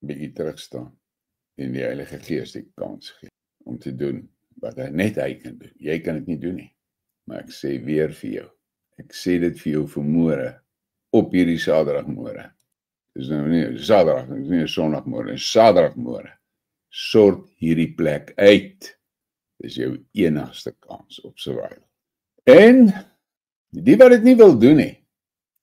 bietjie terugstaan en die Heilige Gees die kans gee om te doen wat net hy kan doen. Jy kan dit nie doen nie. Maar ek sê weer vir jou. Ek sê dit vir jou vanmôre op hierdie Saterdagmôre. Dis nou nie Saterdag, dis nie 'n Sondagmôre, dis Saterdagmôre. Sort hierdie plek uit. Dis jou enigste kans op survival. En die wat dit nie wil doen nie,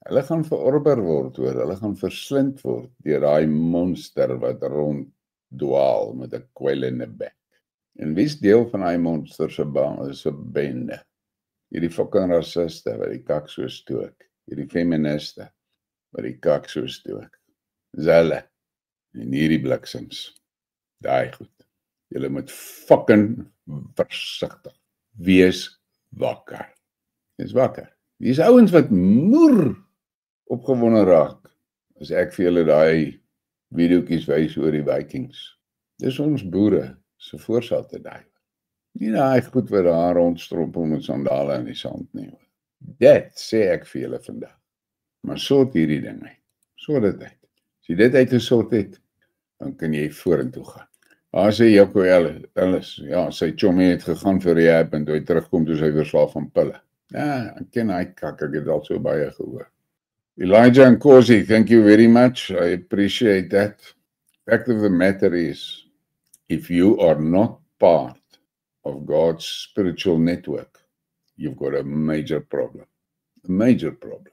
hulle gaan verorber word, hoor. Hulle gaan verslind word deur daai monster wat ronddwaal met 'n kwylende bek. En wie's deel van daai monster se bende? Hierdie fucking rassiste wat die kak so stook. Hierdie feministe wat die kak so stook. Dis hulle. En hierdie bliksems. Daai goed. Julle moet fucking versigtig wees wakker. Wees wakker. Dis ouens wat moer opgewonde raak as ek vir julle daai videoetjies wys oor die Vikings. Dis ons boere se voorsatte daai. Nie daai goed wat daar rondstrompel met sandale in die sand nie. Dit sê ek vir julle vandag. Maar sort hierdie ding uit. Sort dit uit. As jy dit uitgesort het, dan kan jy vorentoe gaan. Sê Jaco Ellis, ja, sy chommie het gegaan vir rehab en toe hy terugkom, toe sy verslaaf van pille. Ja, ek ken hy kak, ek het al so baie gehoor. Elijah and Kosi, thank you very much. I appreciate that. Fact of the matter is, if you are not part of God's spiritual network, you've got a major problem. A major problem.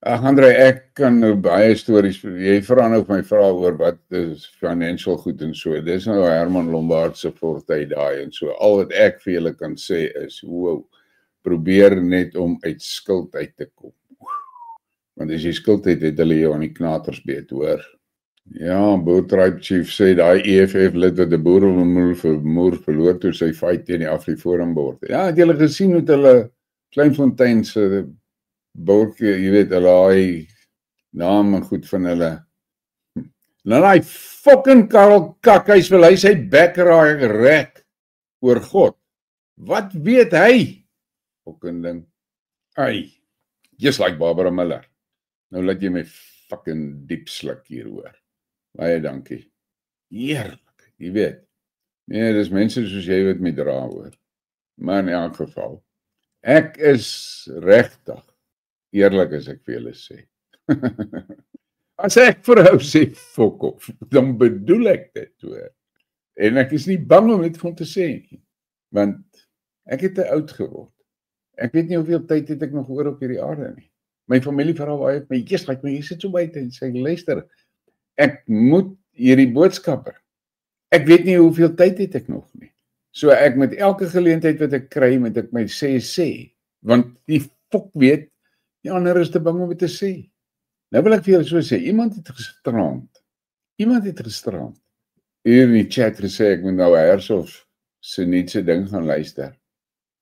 Andre, ek kan nou baie stories, jy vra nou my vraag oor wat is financial goed en so, dis nou Herman Lombard se forte daai en so, al wat ek vir julle kan sê is, wow, probeer net om uit skuld uit te kom. Want as jy skuld het hulle jou aan die knaters beet, hoor. Ja, Boer Tribe Chief sê, die EFF lid wat die boeremoer verloor toe sy fight teen die Afriforum bord. Ja, het julle gesien hoe hulle Kleinfontein se boortjie, jy weet, hulle naam en goed van hulle. Nou die fucking Karel Kakhuis wil hy sy bek rek oor God. Wat weet hy? Fucking ding. Ai, just like Barbara Miller. Nou laat jy my fucking diep sluk hier hoor. Baie dankie. Heerlik, jy weet. Nee, dis mense soos jy wat my dra hoor. Maar in elk geval, ek is regtig eerlik as ek vir julle sê. As ek vir jou sê, fok off, dan bedoel ek dit, hoor. En ek is nie bang om dit van te sê nie, want ek het te oud geword. Ek weet nie hoeveel tyd het ek nog oor op hierdie aarde nie. My familie vra baie my, jy sit so buite en sê, luister, ek moet hierdie boodskappe. Ek weet nie hoeveel tyd het ek nog nie. So ek met elke geleentheid wat ek kry, moet ek my sê, want die fok weet, die ander is te bang om dit te sê. Nou wil ek vir julle so sê, iemand het gisterand hier in die chat gesê, ek moet nou Herself se nuutste ding gaan luister.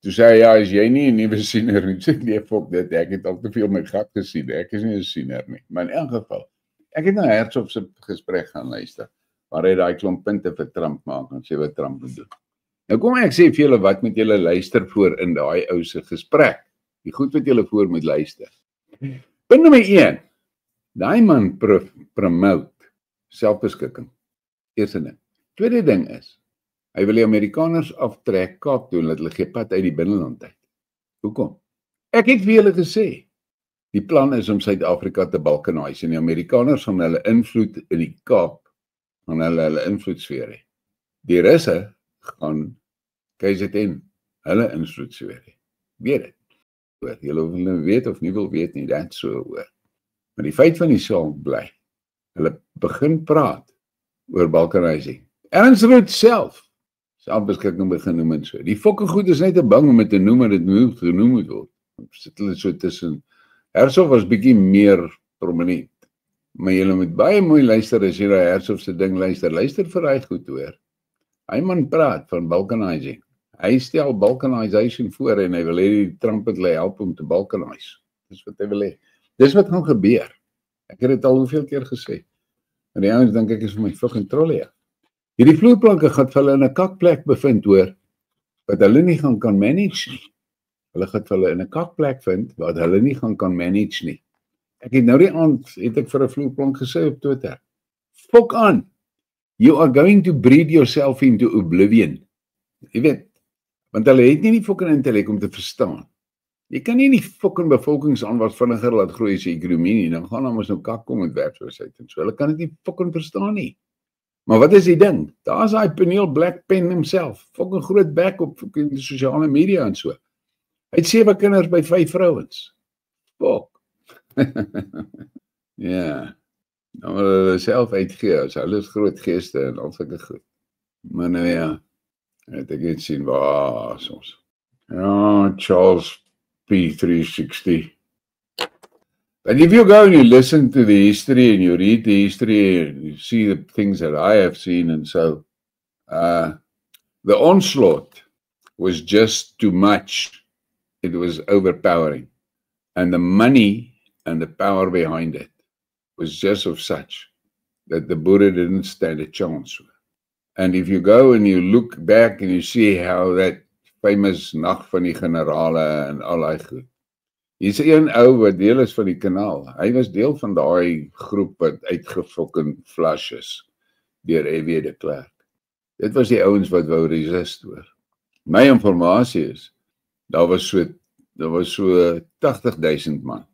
Toe sê hy, ja, is jy nie 'n nuwe siener nie? Sê nee, fok dit, ek het al te veel my gat gesien, ek is nie 'n siener nie. Maar in elk geval, ek het na Herself se gesprek gaan luister, waar hy daai klomp punte vir Trump maak, en sê wat Trump moet doen. Nou kom ek sê vir julle, wat moet julle luister voor in daai ou se gesprek? Die goed wat julle voor moet luister. Punt nommer 1, daai man promote selfbeskikking. Eerste ding. Tweede ding is, hy wil die Amerikaners aftrek Kaap toe, dat hulle gee pad uit die binneland uit. Hoekom? Ek het vir julle gesê, die plan is om Suid-Afrika te balkanize, en die Amerikaners gaan hulle invloed in die Kaap, gaan hulle invloedsfeer hê. Die Russe gaan KZN, hulle invloedsfeer hê. Weet dit. Julle wil nou weet of nie wil weet nie, dit so hoor. Maar die feit van die saak bly, hulle begin praat oor balkanizing. Ernst Rood selfbeskikking begin noem en so. Die fokke goed is net te bang om dit te noem en dit moet genoem moet word. Sit hulle so tussen. Herself was bietjie meer prominent. Maar julle moet baie mooi luister as jy na Herself se ding luister. Luister vir hy goed hoor. Hy man praat van balkanizing. Hy stel balkanization voor en hy wil hê die Trump het hulle help om te balkanize. Dis wat hy wil hê. Dis wat gaan gebeur. Ek het dit al hoeveel keer gesê. En die ouens dink ek is vir my fucking trolle. Hierdie vloerplanke gaan vir hulle in 'n kakplek bevind hoor, wat hulle nie gaan kan manage nie. Hulle gaan vir hulle in 'n kakplek vind wat hulle nie gaan kan manage nie. Ek het nou die aand het ek vir 'n vloerplank gesê op Twitter. Fok aan. You are going to breed yourself into oblivion. Jy weet, want hulle het nie die fucking intellek om te verstaan. Jy kan nie die fucking bevolkingsaanwas vinniger laat groei as die ekonomie nie, dan gaan ons nou kak kom met werkloosheid en so. Hulle kan dit nie fucking verstaan nie. Maar wat is die ding? Daar is hy Peniel Blackpen himself, fucking groot bek op fucking die sosiale media en so. Hy het 7 kinders by 5 vrouens. Fok. Ja. Nou wil hulle self uitgee, as hulle is groot geeste en al sulke goed. Maar nou ja, het ek het sien waar soms. Ja, Charles P360. But if you go and you listen to the history and you read the history and you see the things that I have seen and so, the onslaught was just too much. It was overpowering. And the money and the power behind it was just of such that the Buddha didn't stand a chance. And if you go and you look back and you see how that famous Nag van die Generale en al die goed. Hier is een ou wat deel is van die kanaal. Hy was deel van daai groep wat uitgefokken flush is deur E.W. de Klerk. Dit was die ouens wat wou resist hoor. My informasie is, daar was so 80,000 man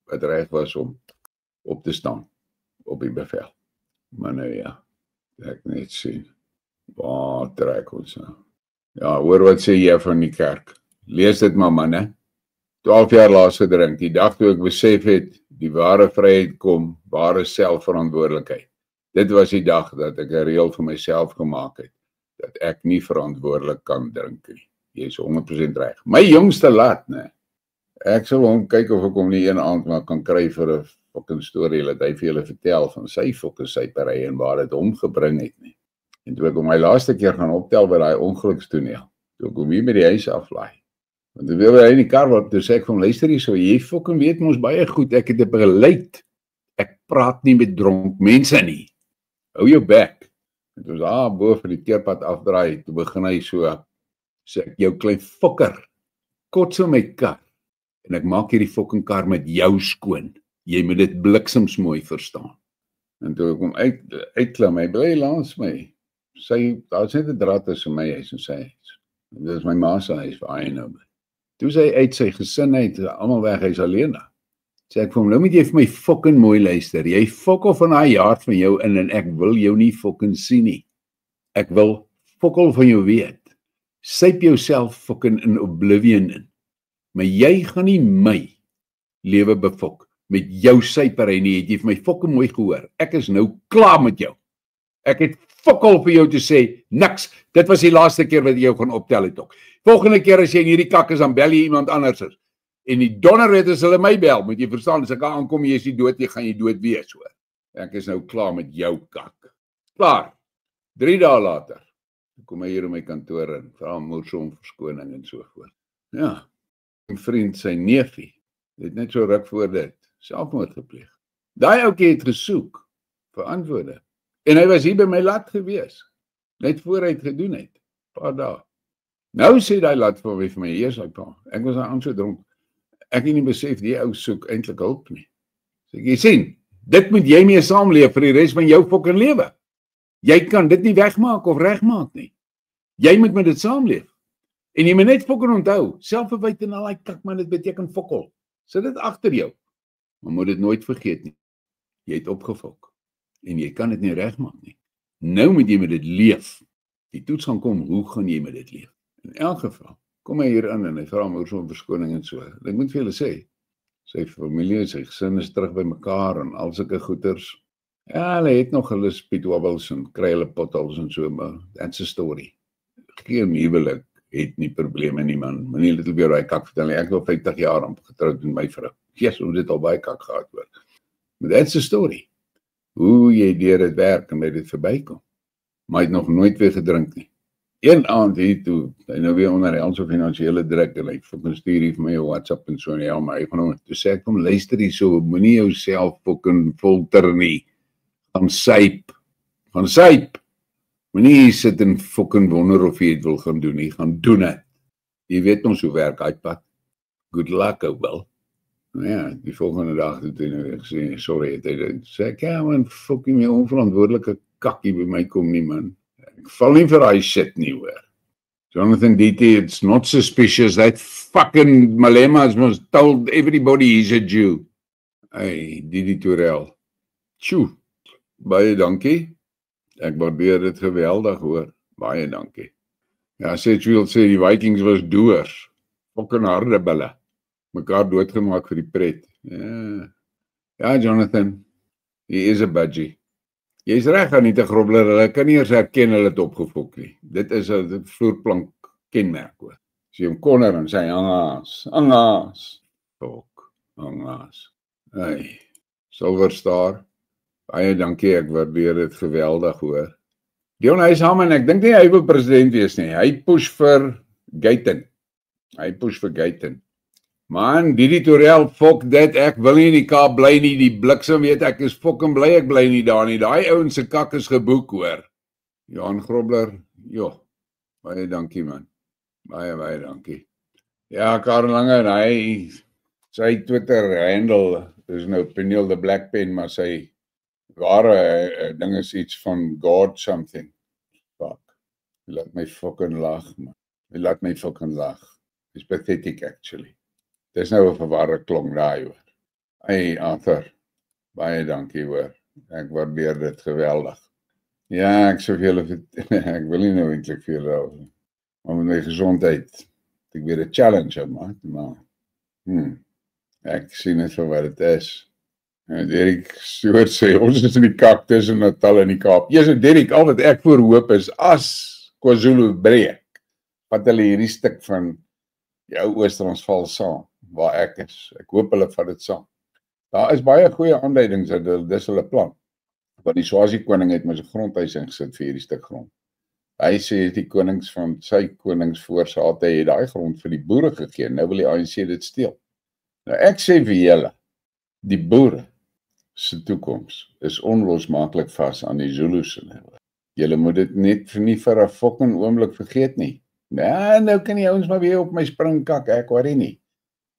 wat reg was om op te staan op die bevel. Maar nou ja, ek net sien. Waar trek ons nou? Ja, hoor wat sê jy van die kerk. Lees dit maar man, hè. 12 jaar laas gedrink, die dag toe ek besef het, die ware vryheid kom, ware selfverantwoordelikheid. Dit was die dag dat ek 'n reël vir myself gemaak het, dat ek nie verantwoordelik kan drink nie. Jy is 100% reg. My jongste laat, né. Ek sal hom kyk of ek hom nie een aand maar kan kry vir 'n fucking storie, dat hy vir julle vertel van sy fucking sypery en waar dit hom gebring het nie. En toe ek hom my laaste keer gaan optel by daai ongelukstoneel, toe ek hom hier met die huis aflaai. Want toe wil hy in die kar wat, toe sê ek van luister hier so, jy fucking weet ons baie goed, ek het 'n beleid. Ek praat nie met dronk mense nie. Hou jou bek. En toe was bo vir die keerpad afdraai, toe begin hy so, sê ek, jou klein fokker, kotsel my kar, en ek maak hierdie fucking kar met jou skoon. Jy moet dit bliksems mooi verstaan. En toe ek hom uitklim, hy bly langs my. Daar is net 'n draad tussen my huis en sy huis. Dit is my ma se huis waar hy nou bly. Toe sy uit sy gesin uit, almal weg, hy's alleen daar. Sê ek vir hom, nou moet jy vir my fucking mooi luister. Jy fokkel van daai hart van jou in en ek wil jou nie fucking sien nie. Ek wil fokkel van jou weet. Syp jouself fucking in oblivion in. Maar jy gaan nie my lewe befok met jou sypery nie. Het jy vir my fucking mooi gehoor? Ek is nou klaar met jou. Ek het fokol vir jou te sê, niks, Dit was die laaste keer wat jy jou gaan optel het ook. Volgende keer as jy in hierdie kak is, dan bel jy iemand anders is. En die donder weet as hulle my bel, moet jy verstaan, as ek aankom, jy is nie dood, jy gaan jy dood wees, hoor. Ek is nou klaar met jou kak. Klaar. 3 dae later, kom hy hier in my kantoor in, vra moers om verskoning en so voort. Ja, 'n vriend, sy neefie, het net so ruk voor dit, selfmoord gepleeg. Daai ouetjie het gesoek vir antwoorde. En hy was hier by my laat gewees, net voor hy het gedoen het, paar dae. Nou sê daai laat vir my, eers hy pa, ek was aan so dronk, ek het nie besef, die ou soek eintlik hulp nie. So jy sien, dit moet jy mee saamleef vir die res van jou fucking lewe. Jy kan dit nie wegmaak of regmaak nie. Jy moet met dit saamleef. En jy moet net fucking onthou, selfverwyte en al die kak, man, dit beteken fokol. Sit dit agter jou. Maar moet dit nooit vergeet nie. Jy het opgefok. En jy kan dit nie regmaak nie. Nou moet jy met dit leef. Die toets gaan kom, hoe gaan jy met dit leef? In elk geval, kom hy hier in en hy vra my so 'n verskoning en so. Ek moet vir julle sê, sy familie, sy gesin is terug by mekaar en al sulke goeters. Ja, hulle het nog hulle speedwobbles en kry hulle potholes en so, maar that's a story. Geen huwelik het nie probleme nie, man. Moenie dit weer daai kak vertel nie. Ek was 50 jaar amper getroud met my vrou. Jesus, hoe dit al baie kak gehad hoor. But that's a story. Hoe jy deur dit werk en dit verbykom. Maar hy het nog nooit weer gedrink nie. Een aand hier toe, hy nou weer onder al so finansiële druk en hy fucking stuur hier vir my 'n WhatsApp en so en ja, maar hy gaan hom toe sê kom luister hier so, moenie jouself fucking filter nie. Gaan syp. Moenie sit en fucking wonder of jy dit wil gaan doen nie, gaan doen dit. Jy weet ons hoe werk iPad. Good luck ou wel. Nou ja, die volgende dag het hy nou gesê, sorry, het hy sê ek ja man, fucking my onverantwoordelike kakkie by my kom nie man. Ek val nie vir daai shit nie hoor. Jonathan DT, it's not suspicious. That fucking Malema has told everybody he's a Jew. Hey, Didi Tourel. Tjoe, baie dankie. Ek waardeer dit geweldig hoor. Baie dankie. Ja, Sedgefield sê die Vikings was doers. Fucking harde bulle. Mekaar doodgemaak vir die pret. Ja, Jonathan, he is a budgie. Jy is reg aan die te grobler, hulle kan nie eers herken hulle het opgefok nie. Dit is 'n vloerplank kenmerk hoor. As jy hom konner en sê angaas. Fok, angaas. Hey, Silver Star. Baie dankie, ek waardeer dit geweldig hoor. Dion Huyshaman, ek dink nie hy wil president wees nie. Hy push vir Gayton. Man, Didi Tourel, fok dit, ek wil nie in die Kaap bly nie, die bliksem weet ek is fucking bly ek bly nie daar nie, daai ouens se kak is geboek hoor. Johan Grobler, joh, baie dankie man, baie dankie. Ja, Karel Lange, en hy, sy Twitter handle, is nou Peniel the Black Pen, maar sy ware ding is iets van God something. Fuck, hy laat my fucking lag man, it's pathetic actually. Dis nou 'n verwarde klong daai hoor. Hey Arthur, baie dankie hoor. Ek waardeer dit geweldig. Ja, ek ek wil nie nou eintlik vir julle, maar met my gesondheid, ek weer 'n challenge maak, maar ek sien net vir wat dit is. En Derek Stewart sê, ons is in die kak tussen Natal en die Kaap. Jesus Derek, al wat ek voor hoop is, as KwaZulu breek, wat hulle hierdie stuk van jou Oos-Transvaal saam, waar ek is. Ek hoop hulle vat dit saam. Daar is baie goeie aanduidings dat dis hulle plan. Want die Swazi koning het met sy grondhuis ingesit vir hierdie stuk grond. Hy sê die konings van sy koningsvoorsaat het daai grond vir die boere gegee. Nou wil die ANC dit steel. Nou ek sê vir julle, die boere se toekoms is onlosmaaklik vas aan die Zulus. Julle moet dit net nie vir 'n fucking oomblik vergeet nie. Nou kan die ouens maar weer op my spring kak, ek worry nie.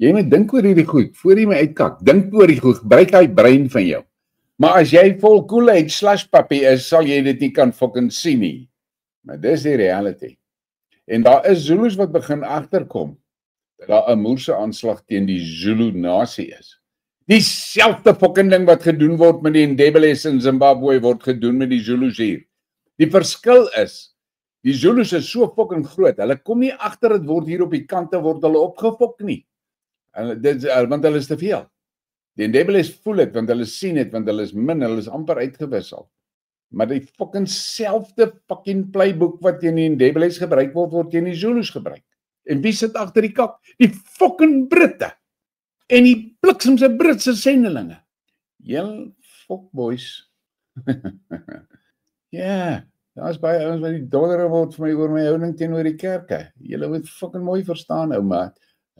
Jy moet dink oor hierdie goed, voor jy my uitkak, dink oor die goed, gebruik hy brein van jou. Maar as jy vol koelheid slashpappie is, sal jy dit nie kan fucking sien nie. Maar dis die reality. En daar is Zulus wat begin agterkom, dat daar 'n moerse aanslag teen die Zulu nasie is. Dieselfde fucking ding wat gedoen word met die Ndebeles in Zimbabwe, word gedoen met die Zulus hier. Die verskil is, die Zulus is so fucking groot, hulle kom nie agter dit word hier op die kante, word hulle opgefok nie. Want hulle is te veel. Die Ndebeles voel het, want hulle sien het, want hulle is min, hulle is amper uitgewissel. maar die fucking selfde fucking playbook wat teen die Ndebele's gebruik word teen die Zulus gebruik. En wie sit agter die kap? Die fucking Britte. En die bliksemse Britse sendelinge. Julle fuckboys. Ja, daar's baie ouens wat die dollare word vir my oor my houding teenoor die kerke. Julle moet fucking mooi verstaan, ou maat.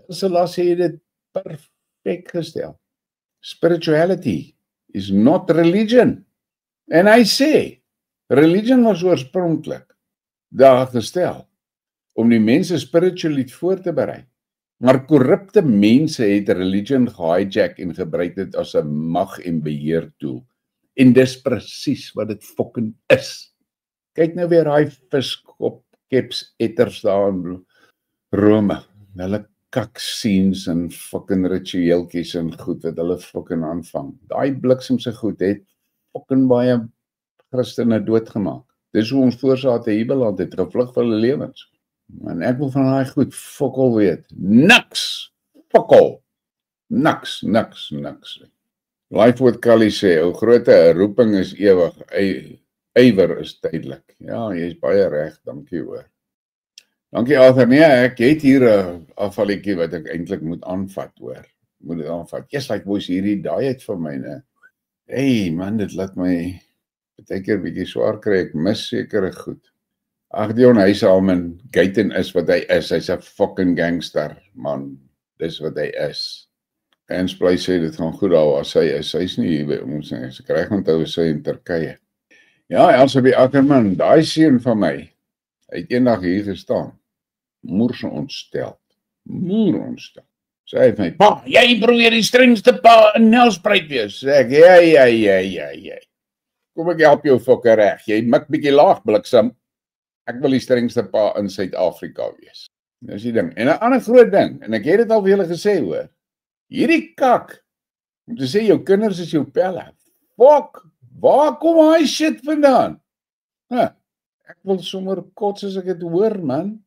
Selassie het dit perfek gestel. Spirituality is not religion. En hy sê, religion was oorspronklik daar gestel om die mense spiritually voor te berei. Maar korrupte mense het religion gehijack en gebruik dit as 'n mag en beheer tool. En dis presies wat dit fucking is. Kyk nou weer daai viskop keps etters daar in Rome. Hulle kakscenes en fucking ritueeltjies en goed wat hulle fucking aanvang. Daai bliksemse goed het fucking baie Christene doodgemaak. Dis hoe ons voorsate hier beland het, gevlug vir hulle lewens. En ek wil van daai goed fokol weet. Niks. Fokol. Niks. Lifewood Cully sê, ou groote roeping is ewig, ywer is tydelik. Ja, jy is baie reg, dankie hoor. Dankie Arthur, nee, ek het hier 'n afvalletjie wat ek eintlik moet aanvat hoor. Moet dit aanvat. Yes, like boys hierdie diet vir my, né? Hey man, dit laat my baie keer bietjie swaar kry, ek mis sekere goed. Ag Dion, hy sê al in Gayton is wat hy is, hy's 'n fucking gangster, man. Dis wat hy is. Hans Bly sê dit gaan goed daar as hy is. Hy's nie hier by ons nie. Ek kry onthou sy in Turkye. Ja, Elsabie Ackerman, daai seun van my, hy het eendag hier gestaan. Moer ontstel. Sê hy vir my, pa, jy probeer die strengste pa in Nelspruit wees. Sê ek, ja. Kom ek help jou fokker reg. Jy mik bietjie laag bliksem. Ek wil die strengste pa in Suid-Afrika wees. Dis die ding. En 'n ander groot ding, en ek het dit al vir julle gesê hoor. Hierdie kak, om te sê jou kinders is jou pelle. Fuck, waar kom hy shit vandaan? Ek wil sommer kots as ek dit hoor, man.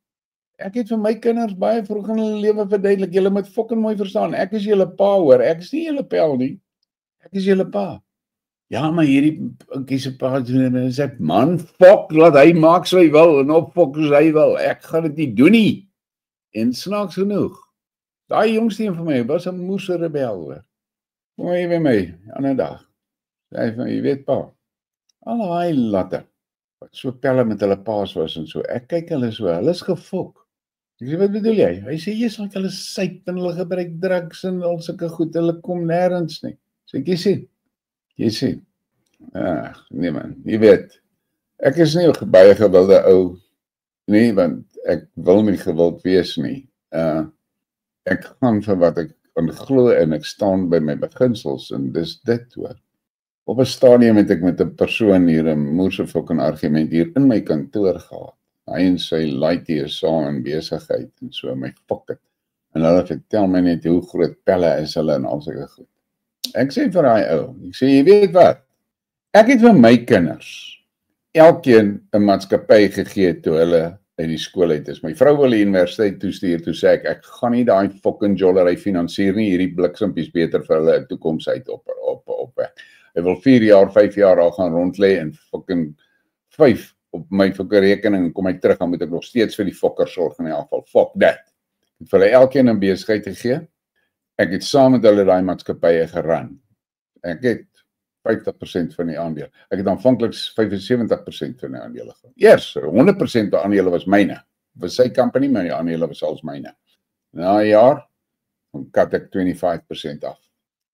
Ek het vir my kinders baie vroeg in hulle lewe verduidelik, julle moet fucking mooi verstaan, ek is julle pa hoor, ek is nie julle pel nie. Ek is julle pa. Ja, maar hierdie kies 'n pa, sê man, fuck, laat hy maak so hy wil, en op fuck soos hy wil, ek gaan dit nie doen nie. En snaaks genoeg, daai jongste een van my, was 'n moerse rebel hoor. Kom hy by my, ander dag, sê hy van, jy weet pa, al daai latte, wat so pelle met hulle paas was en so, ek kyk hulle so, hulle is gefok. Ek sê, wat bedoel jy? Hy sê, jy sal hulle syp en hulle gebruik drugs en al sulke goed, hulle kom nêrens nie. Sê ek, jy sien. Nee man, jy weet, ek is nie baie gewilde ou, nie, want ek wil nie gewild wees nie. Ek gaan vir wat ek aan glo en ek staan by my beginsels en dis dit hoor. Op 'n stadium het ek met 'n persoon hier 'n moerse fucking argument hier in my kantoor gehad. Hy en sy laaitie is saam in besigheid en so my fuck it. En hulle vertel my net hoe groot pelle is hulle en al sulke goed. Ek sê vir daai ou, ek sê jy weet wat? Ek het vir my kinders elkeen 'n maatskappy gegee toe hulle uit die skool uit is. My vrou wil die universiteit toestuur, toe sê ek gaan nie daai fucking jollery finansier nie, hierdie bliksempies beter vir hulle 'n toekoms uit op. Hy wil 4 jaar, 5 jaar al gaan rondlê en fucking 5 op my fucking rekening en kom hy terug, dan moet ek nog steeds vir die fokker sorg in die afval. Fuck that. Ek het vir hulle elkeen 'n besigheid gegee. Ek het saam met hulle daai maatskappye geran. Ek het 50% van die aandele. Ek het aanvanklik 75% van die aandele gehad. Eers 100% van die aandele was myne. Was sy company, maar die aandele was als myne. Na 'n jaar kat ek 25% af.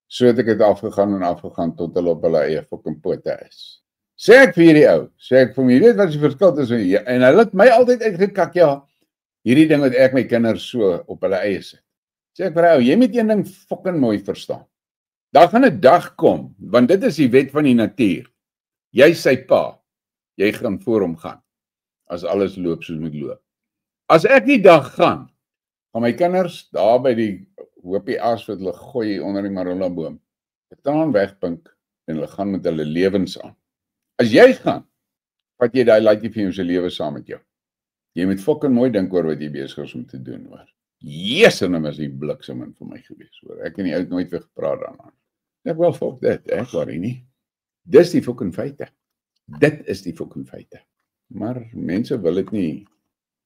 So het ek dit afgegaan tot hulle op hulle eie fucking pote is. Sê ek vir hierdie ou, sê ek vir my, weet wat die verskil is, en hy het my altyd uitgekak, ja, hierdie ding wat ek my kinders so op hulle eie sit. Sê ek vir ou, jy moet een ding fucking mooi verstaan. Daar gaan 'n dag kom, want dit is die wet van die natuur. Jy sy pa, jy gaan voor hom gaan, as alles loop soos moet loop. As ek die dag gaan my kinders daar by die hoopie as wat hulle gooi onder die marula boom, betaan wegpink en hulle gaan met hulle lewens aan. As jy gaan, vat jy daai laaitjie vir jou se lewe saam met jou. Jy moet fucking mooi dink oor wat jy besig is om te doen hoor. En dan was die bliksem in vir my gewees hoor. Ek en die ou nooit weer gepraat daaraan. Ek wel fuck dit, ek worry nie. Dis die fucking feite. Dit is die fucking feite. Maar mense wil dit nie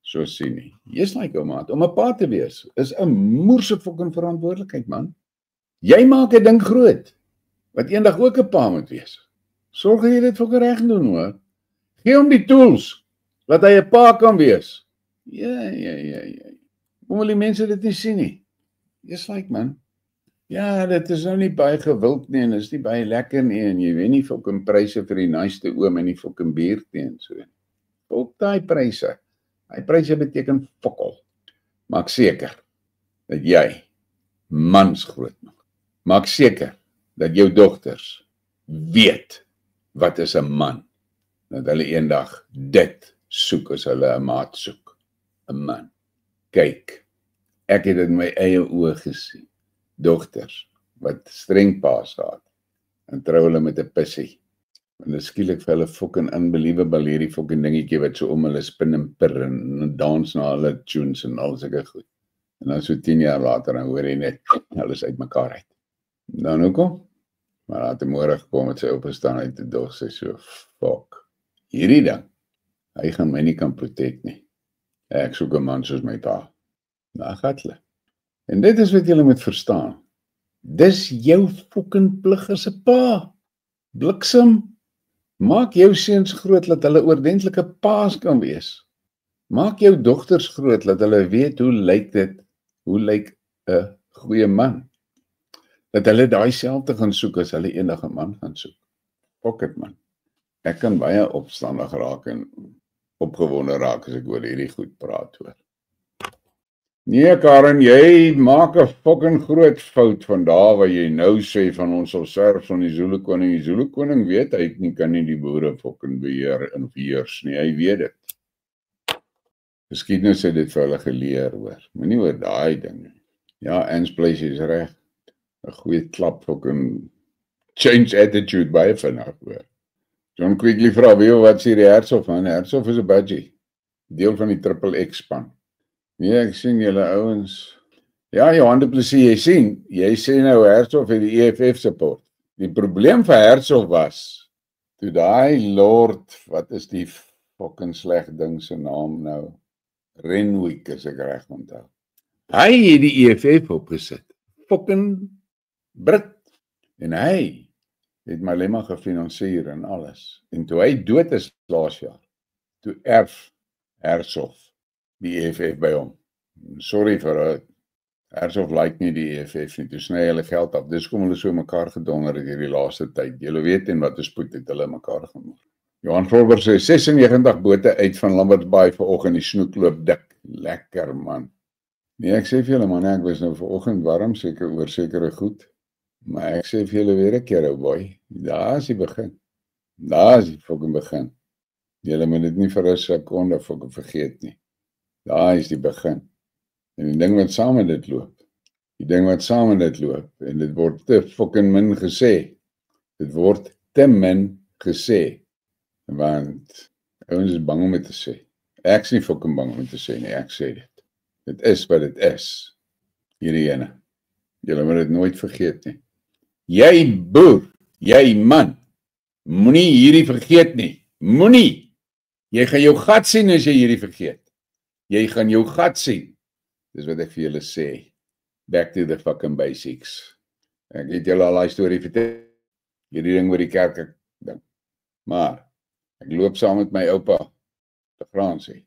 so sien nie. Jy's like ou maat, om 'n pa te wees is 'n moerse fucking verantwoordelikheid, man. Jy maak 'n ding groot wat eendag ook 'n pa moet wees. Sorg dat jy dit fucking reg doen, hoor. Gee hom die tools dat hy 'n pa kan wees. Ja. Hoe wil die mense dit nie sien nie? Jy's like, man. Ja, dit is nou nie baie gewild nie en is nie baie lekker nie en jy wen nie fucking pryse vir die nice oom en die fucking bier teen so. Ook daai pryse. Daai pryse beteken fokol. Maak seker dat jy mans groot maak. Maak seker dat jou dogters weet wat is 'n man. Dat hulle eendag dit soek as hulle 'n maat soek. 'n Man. Kyk, ek het dit in my eie oë gesien. Dogters wat streng paas gehad en trou hulle met 'n pissie. En dit skielik vir hulle fucking unbelievable hierdie fucking dingetjie wat so om hulle spin en pir en dans na hulle tunes en al sulke goed. En dan so 10 jaar later dan hoor jy net alles uitmekaar uit. Dan hoekom? Maar laat die môre gekom het sy opgestaan uit die dog sê so fuck. Hierdie ding, hy gaan my nie kan protect nie. Ek soek 'n man soos my pa. Nou gaan hulle. En dit is wat julle moet verstaan. Dis jou fucking plig as 'n pa. Bliksem. Maak jou seuns groot dat hulle oordentlike paas kan wees. Maak jou dogters groot dat hulle weet hoe lyk dit, hoe lyk 'n goeie man. Dat hulle daai selfde gaan soek as hulle eendag 'n man gaan soek. Fuck it, man. Ek kan baie opstandig raak en opgewonde raak as ek oor hierdie goed praat hoor. Nee Karen, jy maak 'n fucking groot fout van daar waar jy nou sê van ons sal serf van die Zulu koning. Die Zulu koning weet hy kan nie die boere fucking beheer en heers nie. Hy weet dit. Geskiedenis het dit vir hulle geleer hoor. Moenie oor daai ding nie. Ja, Ans Place is reg. 'n Goeie klap fucking change attitude baie vinnig hoor. John Quigley vra wat sê die Hertshof man? Hertshof is 'n budgie. Deel van die XXX span. Nee, ek sien julle ouens. Ja, Johan du Plessis, jy sê nou Hertshof het die EFF support. Die probleem vir Hertshof was, toe daai Lord, wat is die fucking sleg ding se naam nou? Renwick as ek reg onthou. Hy het die EFF opgesit. Fucking Brit. En hy het Malema gefinansier en alles. En toe hy dood is laas jaar, toe erf Hertshof die EFF by hom. Sorry vir Hertshof like nie die EFF nie, toe sny hulle geld af. Dis kom hulle so mekaar gedonder het hierdie laaste tyd. Julle weet en wat 'n spoed het hulle mekaar gemaak. Johan Volber sê 96 bote uit van Lamberts Bay vanoggend, die snoek loop dik. Lekker man. Nee, ek sê vir julle man, ek was nou vanoggend warm, seker oor sekere goed. Maar ek sê vir julle weer 'n keer, ou boy, daar is die begin. Daar is die fucking begin. Julle moet dit nie vir 'n sekonde fucking vergeet nie. Daar is die begin. En die ding wat saam met dit loop. En dit word te fucking min gesê. Dit word te min gesê. Want ouens is bang om dit te sê. Ek is nie fucking bang om dit te sê nie, ek sê dit. Dit is wat dit is. Hierdie ene. Julle moet dit nooit vergeet nie. Jy boer, jy man, moenie hierdie vergeet nie. Moenie. Jy gaan jou gat sien as jy hierdie vergeet. Jy gaan jou gat sien. Dis wat ek vir julle sê. Back to the fucking basics. Ek het julle al die storie vertel. Hierdie ding oor die kerk ding. Maar ek loop saam met my oupa, te Fransie,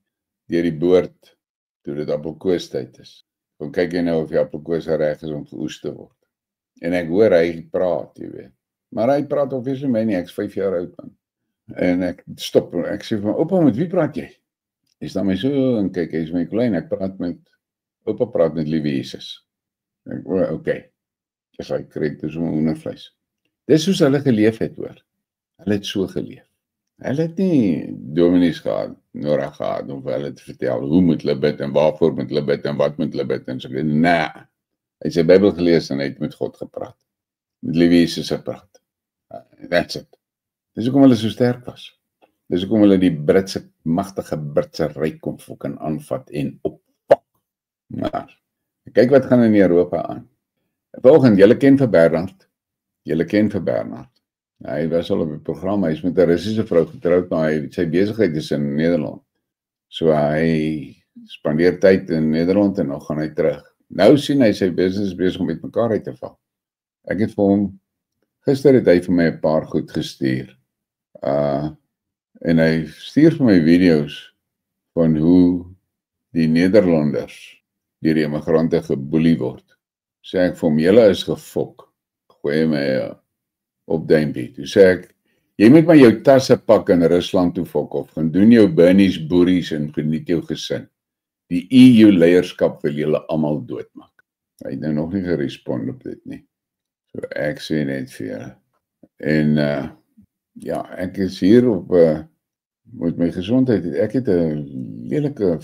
deur die boord, toe dit appelkoostyd is. Kom kyk jy nou of die appelkoos reg is om geoes te word. En ek hoor hy praat, jy weet. Maar hy praat of vir my nie, ek is 5 jaar oud man. En ek stop, ek sê van, oupa, met wie praat jy? Hy staan my so en kyk, hy is my klein, oupa praat met liewe Jesus. Ek hoor, okay. Ek sê, kreeg dis om hoendervleis. Dis soos hulle geleef het, hoor. Hulle het so geleef. Hulle het nie dominees gehad, nodig gehad, om vir hulle te vertel, hoe moet hulle bid, en waarvoor moet hulle bid, en wat moet hulle bid, en so, nee. Hy het sy Bybel gelees, en hy het met God gepraat. Met liewe Jesus gepraat. That's it. Dis hoekom hulle so sterk was. Dis hoekom hulle die magtige Britse ryk kom fucking aanvat, en oppak. Maar, kyk wat gaan in Europa aan. Volgend, julle ken vir Bernhard. Hy was al op die program, hy is met 'n Russiese vrou getroud, maar sy besigheid is in Nederland. So hy spandeer tyd in Nederland en dan gaan hy terug. Nou sien hy sy business besig om met mekaar uit te val. Ek het vir hom, gister het hy vir my 'n paar goed gestuur. En hy stuur vir my video's van hoe die Nederlanders deur die immigrante geboelie word. Sê ek vir hom, julle is gefok. Gooi my op duimpie. Toe sê ek, jy moet maar jou tasse pak in Rusland toe fok of gaan doen jou bunnies, boeries en geniet jou gesin. Die EU leierskap wil julle almal doodmaak. Hy het nou nog nie gerespond op dit nie. So ek sê net vir julle. En ja, ek is hier op met my gesondheid. Ek het 'n lelike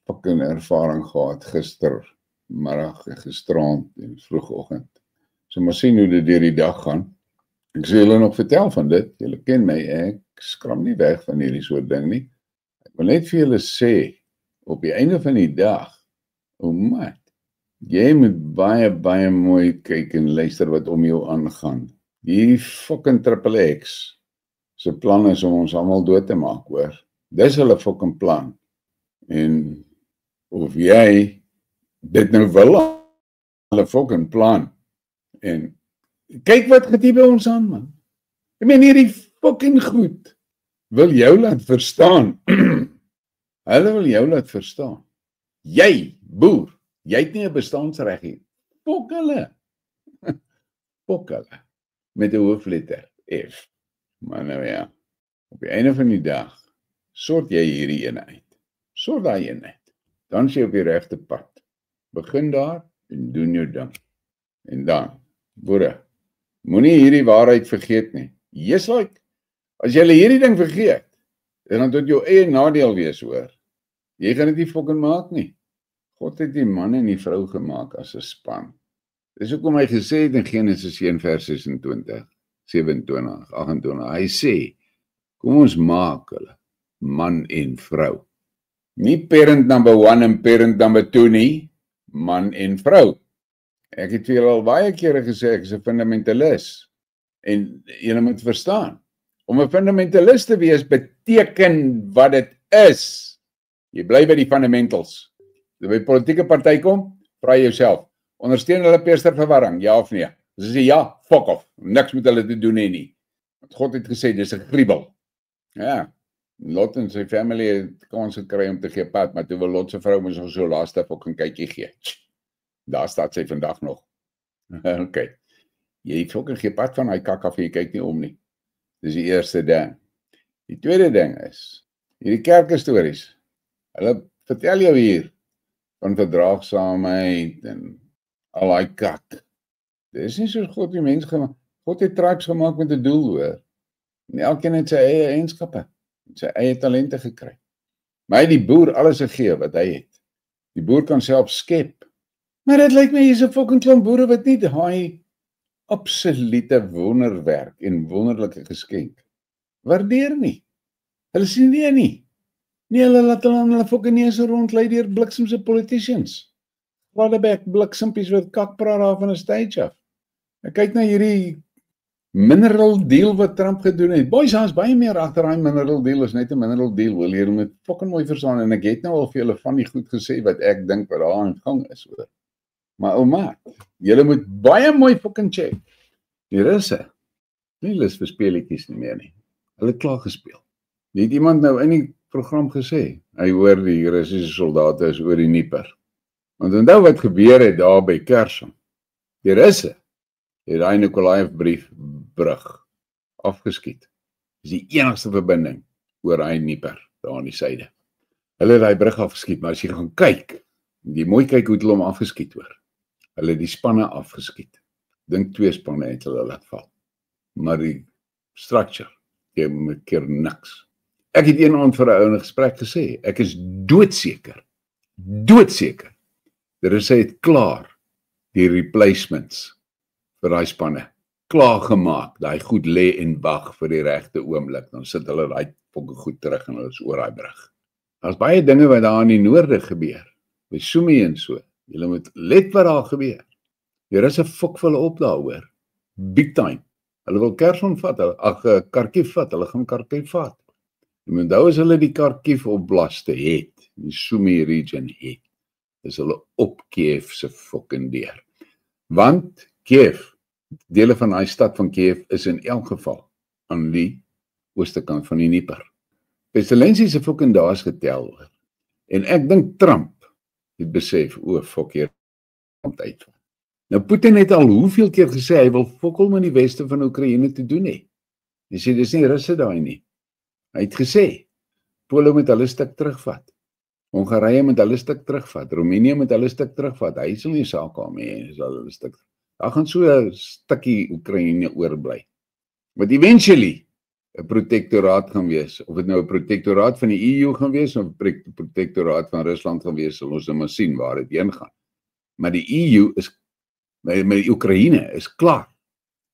fucking ervaring gehad gistermiddag, gisterand en vroegoggend. So maar sien hoe dit deur die dag gaan. Ek sê julle nog vertel van dit. Julle ken my, ek skram nie weg van hierdie soort ding nie. Ek wil net vir julle sê, op die einde van die dag, man, jy moet baie mooi kyk en luister wat om jou aangaan. Die fucking XXX se plan is om ons almal dood te maak, hoor. Dis hulle fucking plan. En of jy dit nou wil, hulle fucking plan. En kyk wat gebeur by ons aan, man. Ek meen hierdie fucking goed wil jou laat verstaan. Hulle wil jou laat verstaan. Jy, boer, jy het nie 'n bestaansreg nie. Fok hulle. Fok hulle. Met 'n hoofletter F. Maar nou ja, op die einde van die dag sort jy hierdie een uit. Sort daai een uit. Dan is jy op die regte pad. Begin daar en doen jou ding. En dan, boere, moenie hierdie waarheid vergeet nie. Yes, like, as jy hierdie ding vergeet, dan gaan dit jou eie nadeel wees, hoor. Jy gaan dit nie fucking maak nie. God het die man en die vrou gemaak as 'n span. Dis hoekom hy gesê het in Genesis 1 vers 26, 27, 28. Hy sê, kom ons maak hulle, man en vrou. Nie parent number 1 en parent number 2 nie, man en vrou. Ek het vir julle al baie kere gesê, ek is 'n fundamentalis. En julle moet verstaan, om 'n fundamentalis te wees beteken wat dit is. Jy bly by die fundamentals. As jy by 'n politieke party kom, vra jouself, ondersteun hulle peesterverwarring, ja of nee? As jy sê ja, fuck off, niks met hulle te doen hê nie. Want God het gesê, dis 'n gruwel. Ja, Lot en sy familie het kans gekry om te gee pad, maar toe wil Lot se vrou mos nog so laaste fucking kykie gee. Daar staan sy vandag nog. Okay. Jy fucking gee pad van hy kak af en jy kyk nie om nie. Dis die eerste ding. Die tweede ding is, hierdie kerkestories, hulle vertel jou hier van verdraagsaamheid en al daai kak. Dis nie soos God die mens gemaak. God het tribes gemaak met 'n doel, hoor. En elkeen het sy eie eienskappe, sy eie talente gekry. Maar hy die boer alles gegee wat hy het. Die boer kan self skep. Maar dit lyk my hier's 'n fucking klomp boere wat nie daai absolute wonderwerk en wonderlike geskenk waardeer nie. Hulle sien nie. Nee, hulle laat hulle fucking neus rondlei deur bliksemse politicians. Waterback bliksempies wat kak praat daar van 'n stage af. Ek kyk na hierdie mineral deal wat Trump gedoen het. Boys, daar's baie meer agter daai mineral deal as net 'n mineral deal. Wil jy moet fucking mooi verstaan en ek het nou al vir julle van die goed gesê wat ek dink wat daar aan gang is, hoor. Maar ouma, julle moet baie mooi fucking check. Die Russe, nie lus vir speletjies nie meer nie. Hulle het klaar gespeel. Het iemand nou in die program gesê, hy hoor die Russiese soldate is oor die Dnieper. Want onthou wat gebeur het daar by Kherson. Die Russe het daai Nikolaev brug afgeskiet. Dis die enigste verbinding oor daai Dnieper daar aan die suide. Hulle het daai brug afgeskiet, maar as jy gaan kyk, jy mooi kyk hoe hulle hom afgeskiet, hoor. Hulle het die spanne afgeskiet. Dink 2 spanne het hulle laat val. Maar die structure, jy moet keer niks. Ek het eendag vir 'n ou in 'n gesprek gesê, ek is doodseker. Daar is dit klaar, die replacements vir daai spanne. Klaar gemaak, daai goed lê en wag vir die regte oomblik, dan sit hulle daai fokke goed terug en hulle is oor daai brug. Daar's baie dinge wat daar in die noorde gebeur, by Sumi en so. Julle moet let wat daar gebeur. Die Russe fok vir hulle op daaroor. Big time. Hulle wil Kherson vat, Kharkiv vat, hulle gaan Kharkiv vat. En onthou as hulle die Kharkiv oblaste het, die Sumy region het, is hulle op Kiev se fucking deur. Want Kiev, dele van die stad van Kiev is in elk geval aan die ooste kant van die Dnieper. Zelensky se fucking dae is getel hoor. En ek dink Trump het besef, fuck hier komt uit. Nou Putin het al hoeveel keer gesê, hy wil fokol met die weste van Oekraïne te doen hê. Hy sê, dis nie Russe daai nie. Hy het gesê, Polen moet hulle stuk terugvat. Hongarije moet hulle stuk terugvat. Roemenië moet hulle stuk terugvat. Hy sal nie saak daarmee hê, sal hulle stuk. Daar gaan so 'n stukkie Oekraïne oorbly. Wat eventually 'n protektoraat gaan wees, of dit nou 'n protektoraat van die EU gaan wees, of 'n protektoraat van Rusland gaan wees, sal ons nou maar sien waar dit heen gaan. Maar die EU is, met Oekraïne is klaar.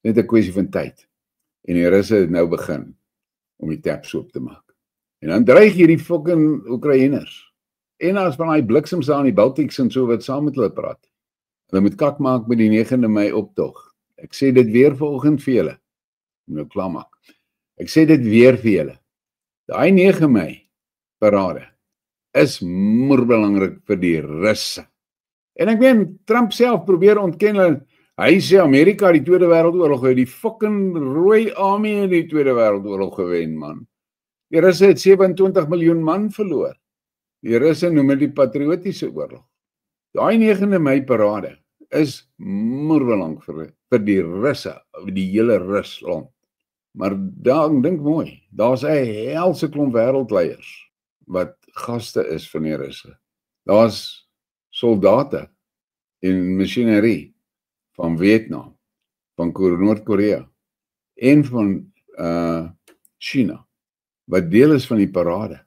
Net 'n kwessie van tyd. En die Russe het nou begin om die taps oop te maak. En dan dreig hierdie fucking Oekraïners. En as van die bliksems daar in die Baltics en so wat saam met hulle praat. Hulle moet kak maak met die 9de Mei optog. Ek sê dit weer vanoggend vir julle. Nou klaar maak. Ek sê dit weer vir julle. Daai 9 Mei parade is moerbelangrik vir die Russe. En ek meen, Trump self probeer ontken, hy sê Amerika die Tweede Wêreldoorlog het die fucking rooi army in die Tweede Wêreldoorlog gewen, man. Die Russe het 27 miljoen man verloor. Die Russe noem dit die patriotiese oorlog. Daai 9de Mei parade is moerbelangrik vir die Russe, die hele Rusland. Maar dan dink mooi, daar's 'n helse klomp wêreldleiers wat gaste is van die Russe. Daar's soldate en masjinerie van Vietnam, van Noord-Korea en van China, wat deel is van die parade.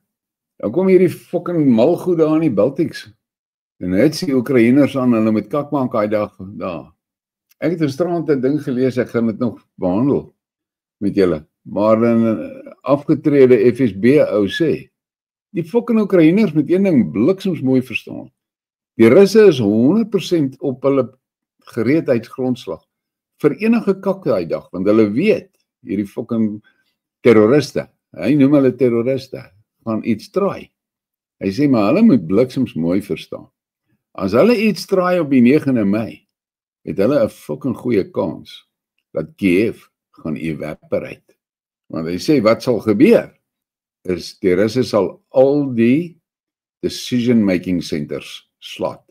Dan kom hierdie fucking malgoed daar in die Baltics. En net sien Oekraïners aan, hulle met kak maak daai dag daar. Ek het gisterand 'n ding gelees, ek gaan dit nog behandel met julle. Maar 'n afgetrede FSB ou sê, die fucking Oekraïners met een ding bliksems mooi verstaan. Die Russe is 100% op hulle gereedheidsgrondslag vir enige kak daai dag, want hulle weet, hierdie fucking terroriste, hy noem hulle terroriste, gaan iets draai. Hy sê, maar hulle moet bliksems mooi verstaan. As hulle iets draai op die 9de Mei, het hulle 'n fucking goeie kans dat Kiev gaan evaporate. Want hy sê, wat sal gebeur, is die Russe sal al die decision-making centers slaat,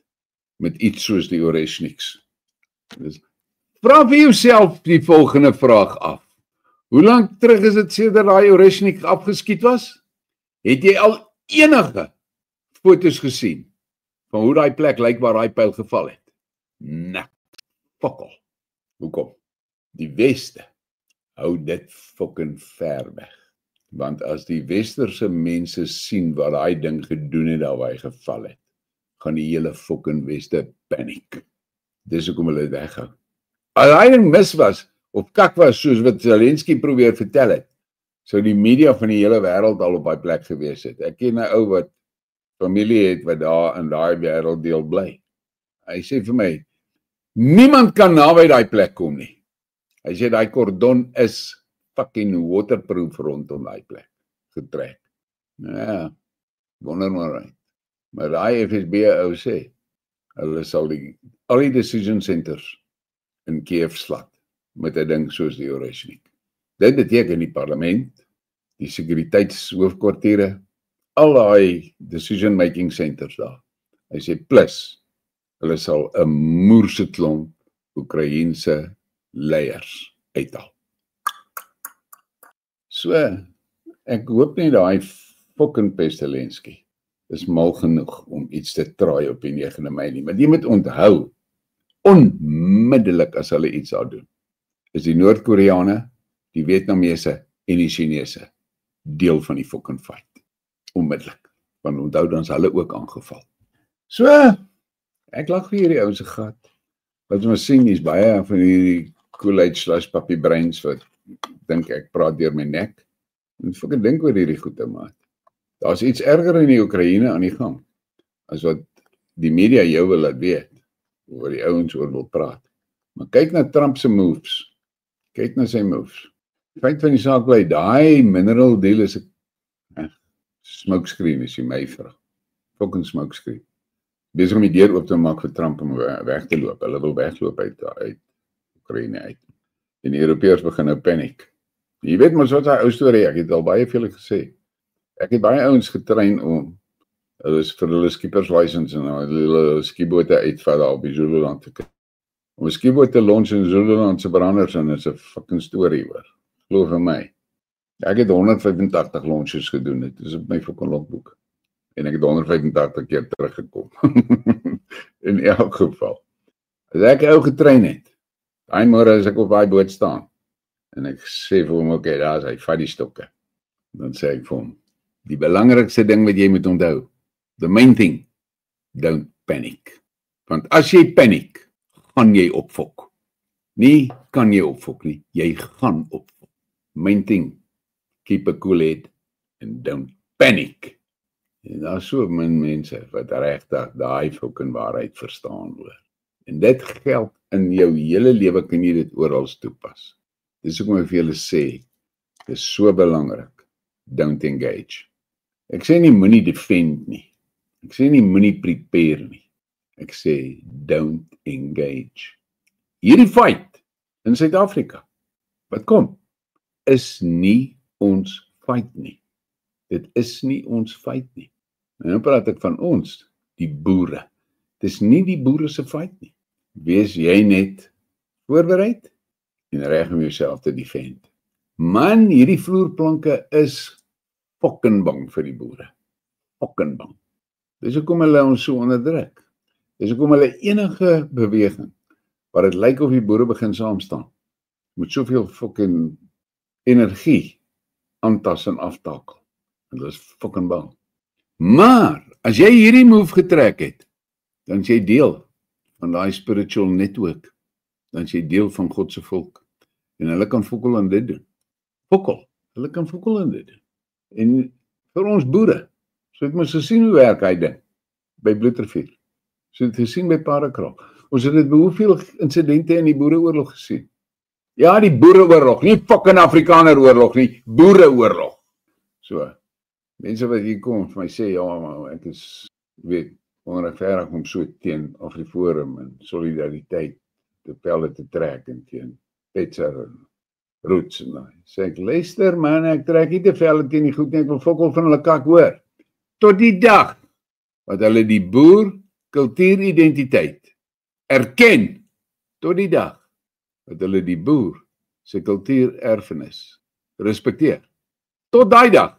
met iets soos die Oreshniks. Dus, vra vir jouself die volgende vraag af. Hoe lank terug is dit sedert daai Oreshnik afgeskiet was? Het jy al enige foto's gesien van hoe daai plek lyk waar daai pyl geval het? Nee, fokol. Hoekom? Die Weste hou dit fucking ver weg. Want as die westerse mense sien wat daai ding gedoen het daar waar hy geval het, gaan die hele fucking Weste paniek. Dis hoekom hulle dit weghou. As hy ding mis was, of kak was, soos wat Zelensky probeer vertel het, sou die media van die hele wêreld al op daai plek gewees het. Ek ken 'n ou wat familie het wat daar in daai wêrelddeel bly. Hy sê vir my, niemand kan naby daai plek kom nie. Hy sê daai kordon is fucking waterproof rondom daai plek getrek. Ja, wonder maar. Maar daai FSB ou sê, hulle sal al die decision centers in Kiev slaat met 'n ding soos die Oreshnik. Dit beteken die parlement, die sekuriteitshoofkwartiere, al daai decision making centers daar. Hy sê plus, hulle sal 'n moerse klomp Oekraïense leiers uithaal. So, ek hoop nie daai fucking Zelensky is mal genoeg om iets te traai op die 9de Mei nie. Maar jy moet onthou, onmiddellik as hulle iets daar doen, is die Noord-Koreane, die Vietnamese en die Chinese deel van die fucking fight. Onmiddellik. Want onthou dan is hulle ook aangeval. So, ek lag vir hierdie ou se gat. Wat ons sien, is baie van hierdie Kool-Aid/papiebreins wat dink ek praat deur my nek. En fucking dink oor hierdie goeie maat. Daar's iets erger in die Oekraïne aan die gang, as wat die media jou wil laat weet, oor die ouens oor wil praat. Maar kyk na Trump se moves. Kyk na sy moves. Feit van die saak bly, daai mineral deal is 'n smokescreen as jy my vra. Fucking smokescreen. Besig om die deur oop te maak vir Trump om weg te loop. Hulle wil wegloop uit Oekraïne uit. En die Europeërs begin nou paniek. Jy weet mos wat daai ou storie, ek het al baie veel gesê. Ek het baie ouens getrein om vir hulle skippers license en hulle skiebote uitvat daar op die Zululand te kry. Om 'n skieboot te launch in Zululand se branders en is 'n fucking storie hoor. Glo vir my. Ek het 185 launches gedoen, dit is op my fucking logboek. En ek het 185 keer teruggekom. In elk geval. As ek ou getrein het, daai môre as ek op daai boot staan, en ek sê vir hom, okay, daar is hy, vat die stokke. Dan sê ek vir hom, die belangrikste ding wat jy moet onthou, the main thing, don't panic. Want as jy paniek, gaan jy opfok. Nie kan jy opfok nie, jy gaan opfok. Main thing, keep a cool head and don't panic. En daar is so min mense wat regtig daai fucking waarheid verstaan hoor. En dit geld in jou hele lewe, kan jy dit oral toepas. Dis hoekom ek vir julle sê, dis so belangrik. Don't engage. Ek sê nie moenie defend nie. Ek sê nie moenie prepare nie. Ek sê don't engage. Hierdie fight in Suid-Afrika, wat kom, is nie ons fight nie. Dit is nie ons fight nie. En nou praat ek van ons, die boere. Dis nie die boere se fight nie. Wees jy net voorbereid en reg om jouself te defend. Man, hierdie vloerplanke is fucking bang vir die boere. Fucking bang. Dis hoekom hulle ons so onderdruk. Dis hoekom hulle enige beweging, waar dit lyk of die boere begin saamstaan, met soveel fucking energie aantas en aftakel. En hulle is fucking bang. Maar, as jy hierdie move getrek het, dan is jy deel van daai spiritual network. Dan is jy deel van God se volk. En hulle kan fokol aan dit doen. Fokol. Hulle kan fokol aan dit doen. En vir ons boere, so het ons gesien hoe werk hy ding, by Bloedrivier. So het gesien by Parakraal. Ons het dit by hoeveel insidente in die boereoorlog gesien. Ja, die boereoorlog, nie fucking Afrikaneroorlog nie, boereoorlog. So, mense wat hier kom vir my sê, ja, maar ek is, weet, onregverdig om so teen AfriForum en solidariteit te pelle te trek en teen Petser en Roots en daai. Sê ek, luister man, ek trek nie te velle teen die goed nie, ek wil fokol van hulle kak hoor. Tot die dag wat hulle die boer kultuuridentiteit erken, tot die dag wat hulle die boer se kultuurerfenis respekteer. Tot daai dag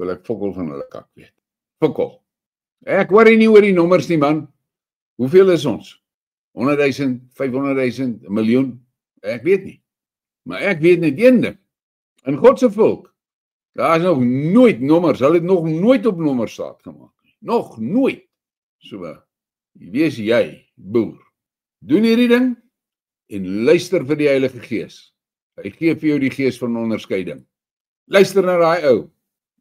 wil ek fokol van hulle kak weet. Fokol. Ek worry nie oor die nommers nie man. Hoeveel is ons? 100.000, 500.000, 1 miljoen? Ek weet nie. Maar ek weet net een ding. In God se volk, daar is nog nooit nommers, hulle het nog nooit op nommers staat gemaak. Nog nooit. So, wees jy, boer. Doen hierdie ding en luister vir die Heilige Gees. Hy gee vir jou die gees van onderskeiding. Luister na daai ou.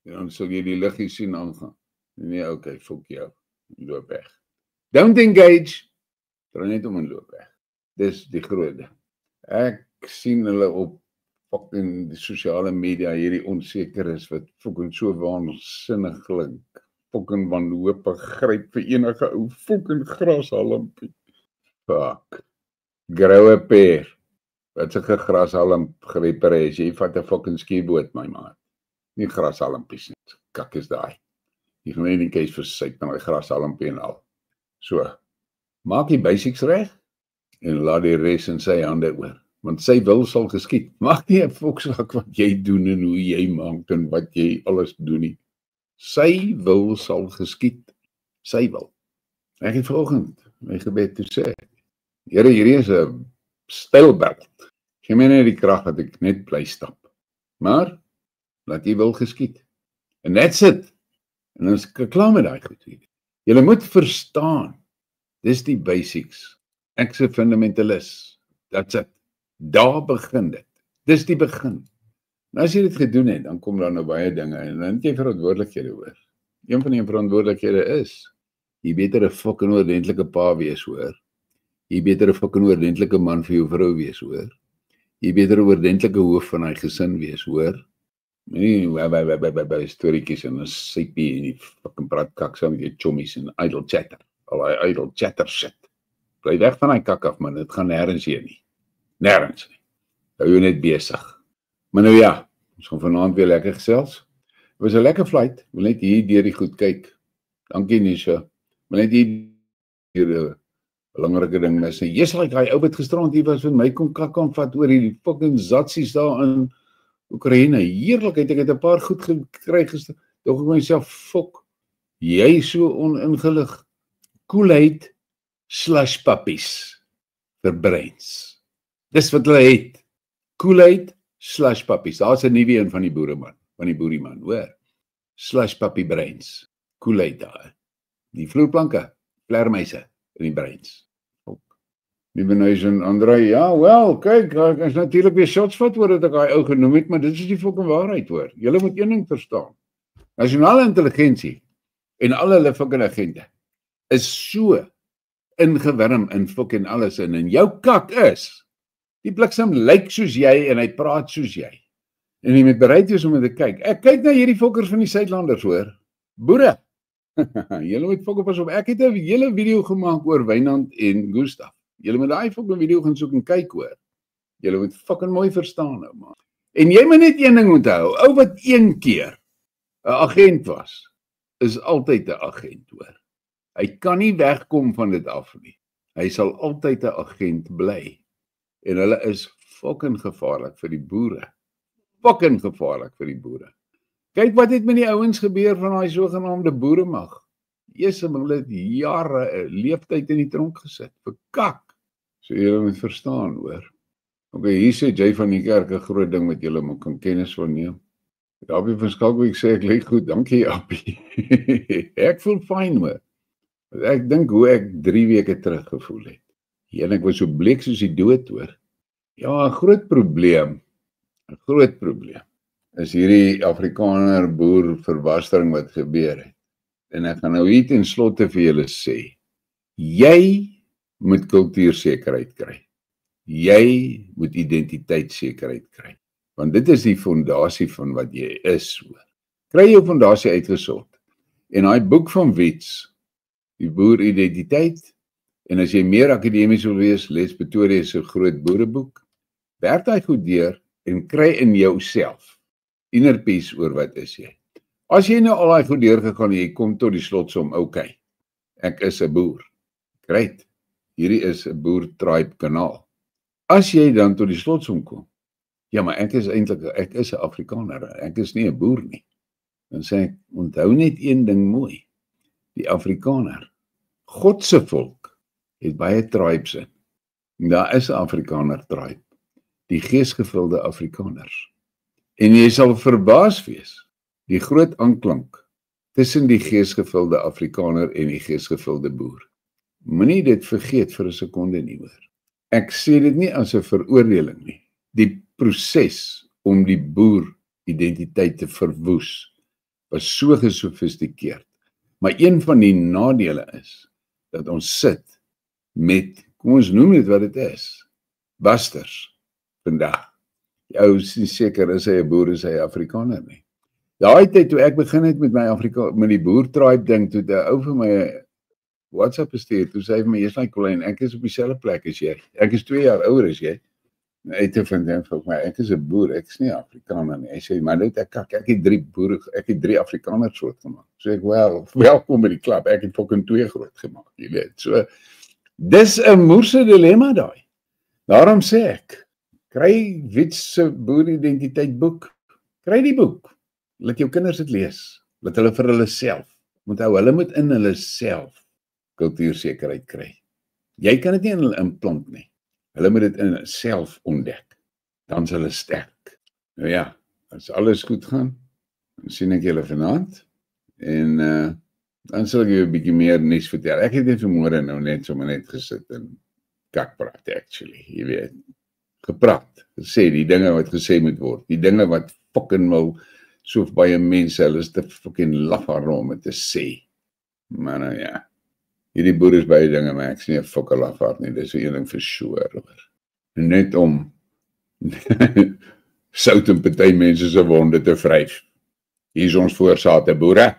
En dan sal jy die liggies sien aangaan. Nee, okay, fok jou. Loop weg. Don't engage. Draai net om en loop weg. Dis die groot ding. Ek sien hulle op fucking die sosiale media, hierdie onsekeres wat fucking so waansinnig klink. Fucking wanhoopig gryp vir enige ou fucking grashalmpie. Fuck. Graue peer. Wat se grashalm gryper is, jy vat 'n fucking skieboot, my maat. Nie grashalmpies nie. Kak is daai. Jy gaan nie die keis vir syk met 'n grashalmpie en al. So, maak die basics reg en laat die res in sy hande oor. Want sy wil sal geskied. Maak nie 'n volksak wat jy doen en hoe jy maak en wat jy alles doen nie. Sy wil sal geskied. Sy wil. Ek het vanoggend my gebed toe sê, Here, hierdie is 'n stylbelt. Gee my net die krag dat ek net bly stap. Maar, laat jy wil geskied. And that's it. En dan is ek klaar met daai goed. Julle moet verstaan, dis die basics. Ek's 'n fundamentalist. That's it. Daar begin dit. Dis die begin. En as jy dit gedoen het, dan kom daar nou baie dinge en dan het jy verantwoordelikhede hoor. Een van die verantwoordelikhede is, jy beter 'n fucking ordentlike pa wees hoor. Jy beter 'n fucking ordentlike man vir jou vrou wees hoor. Jy beter 'n ordentlike hoof van hy gesin wees, hoor? Nee, by storieetjies en 'n sypie en die fucking praat kak saam met jou chommies en idle chatter. Al hy idle chatter shit. Bly weg van hy kak af, man, dit gaan nêrens heen nie. Nêrens nie. Hou jou net besig. Maar nou ja, ons gaan vanaand weer lekker gesels. Dit was 'n lekker flight. Wil net hier deur die goed kyk. Dankie Nisha. Wil net hier 'n belangrike ding mis. Jy's like daai ou wat gisterand hier was met my kom kak aanvat oor hierdie fucking zatsies daar in Oekraïne. Heerlikheid, ek het 'n paar goed gekry gister. Dog ek myself, fok. Jy so oningelig. Kool-Aid / pappies vir breins. Dis wat hulle het. Kool-Aid / pappies. Daar's 'n nuwe een van die boerieman, hoor. / pappie breins. Kool-Aid daar. Die vloerplanke, vleermuise in die breins. Nibbenhuizen Andrei, ja, wel, kyk, ek is natuurlik weer shots vat oor dat ek daai ou genoem het, maar dit is die fucking waarheid, hoor. Julle moet een ding verstaan. Nasionale intelligensie en al hulle fucking agente is so ingewurm in fucking alles in. En jou kak is, die bliksem lyk soos jy en hy praat soos jy. En jy moet bereid wees om te kyk. Ek kyk na hierdie fokkers van die Suidlanders, hoor. Boere. Julle moet fok pas op. Ek het 'n hele video gemaak oor Wynand en Gustaf. Julle moet daai fucking video gaan soek en kyk, hoor. Julle moet fucking mooi verstaan nou, man. En jy moet net een ding onthou. Ou wat een keer 'n agent was, is altyd 'n agent, hoor. Hy kan nie wegkom van dit af nie. Hy sal altyd 'n agent bly. En hulle is fucking gevaarlik vir die boere. Fucking gevaarlik vir die boere. Kyk wat het met die ouens gebeur van daai sogenaamde boeremag. Hulle het jare leeftyd in die tronk gesit. Verkak. So julle moet verstaan, hoor. Okay, hier sê Jay van die kerk 'n groot ding wat julle moet kan kennis van neem. Appie van Skalkwyk sê ek lyk goed, dankie Appie. Ek voel fyn, hoor. Ek dink hoe ek 3 weke terug gevoel het. En ek was so bleek soos die dood, hoor. Ja, 'n groot probleem is hierdie Afrikaner boer verwastering wat gebeur het. En ek gaan nou hier ten slotte vir julle sê, jy moet kultuursekerheid kry. Jy moet identiteitssekerheid kry. Want dit is die fondasie van wat jy is, hoor. Kry jou fondasie uitgesort. En daai boek van Wits, die boeridentiteit, en as jy meer akademies wil wees, lees Pretoria se groot boereboek, werk daai goed deur en kry in jouself inner peace oor wat is jy. As jy nou al daai goed deurgegaan en jy kom tot die slotsom, okay, ek is 'n boer. Great. Hierdie is 'n boer tribe kanaal. As jy dan tot die slotsom kom, ja, maar ek is 'n Afrikaner, ek is nie 'n boer nie. Dan sê ek, onthou net een ding mooi. Die Afrikaner, God se volk, het baie tribes in. Daar is 'n Afrikaner tribe, die geesgevulde Afrikaners. En jy sal verbaas wees, die groot aanklank tussen die geesgevulde Afrikaner en die geesgevulde boer. Moenie dit vergeet vir 'n sekonde nie, hoor. Ek sê dit nie as 'n veroordeling nie. Die proses om die boer identiteit te verwoes was so gesofistikeerd. Maar een van die nadele is dat ons sit met, kom ons noem dit wat dit is, basters vandag. Jou is seker is hy 'n boer, is hy 'n Afrikaner nie. Daai tyd toe ek begin het met met die boer tribe ding, toe 'n ou vir my WhatsApp gestuur, toe sê hy vir my, jy's like Colleen, ek is op dieselfde plek as jy. Ek is 2 jaar ouer as jy. Hy het vind hom vir my, ek is 'n boer, ek is nie Afrikaner nie. Hy sê, maar net ek het 3 boere, ek het 3 Afrikaners groot gemaak. So ek, welkom by die klub, ek het fucking 2 groot gemaak, jy weet. So, dis 'n moerse dilemma daai. Daarom sê ek, kry Wits se boeridentiteit boek, kry die boek. Laat jou kinders dit lees, laat hulle vir hulle self, hulle moet in hulle self kultuursekerheid kry. Jy kan dit nie in hulle implant nie. Hulle moet dit in hulle self ontdek. Dan is hulle sterk. Nou ja, as alles goed gaan, dan sien ek julle vanaand. En dan sal ek jou 'n bietjie meer nuus vertel. Ek het net vanmôre nou net sommer net gesit en kakpraat actually, jy weet. Gepraat, gesê die dinge wat gesê moet word, die dinge wat fucking wil so baie mense, hulle is te fucking laf om dit te sê. Maar nou ja, hierdie boere is baie dinge, maar ek is nie 'n fucking lafaard nie, dis 'n ding vir sure, hoor. Net om sout en party mense se wonde te vryf. Hier is ons voorsate boere.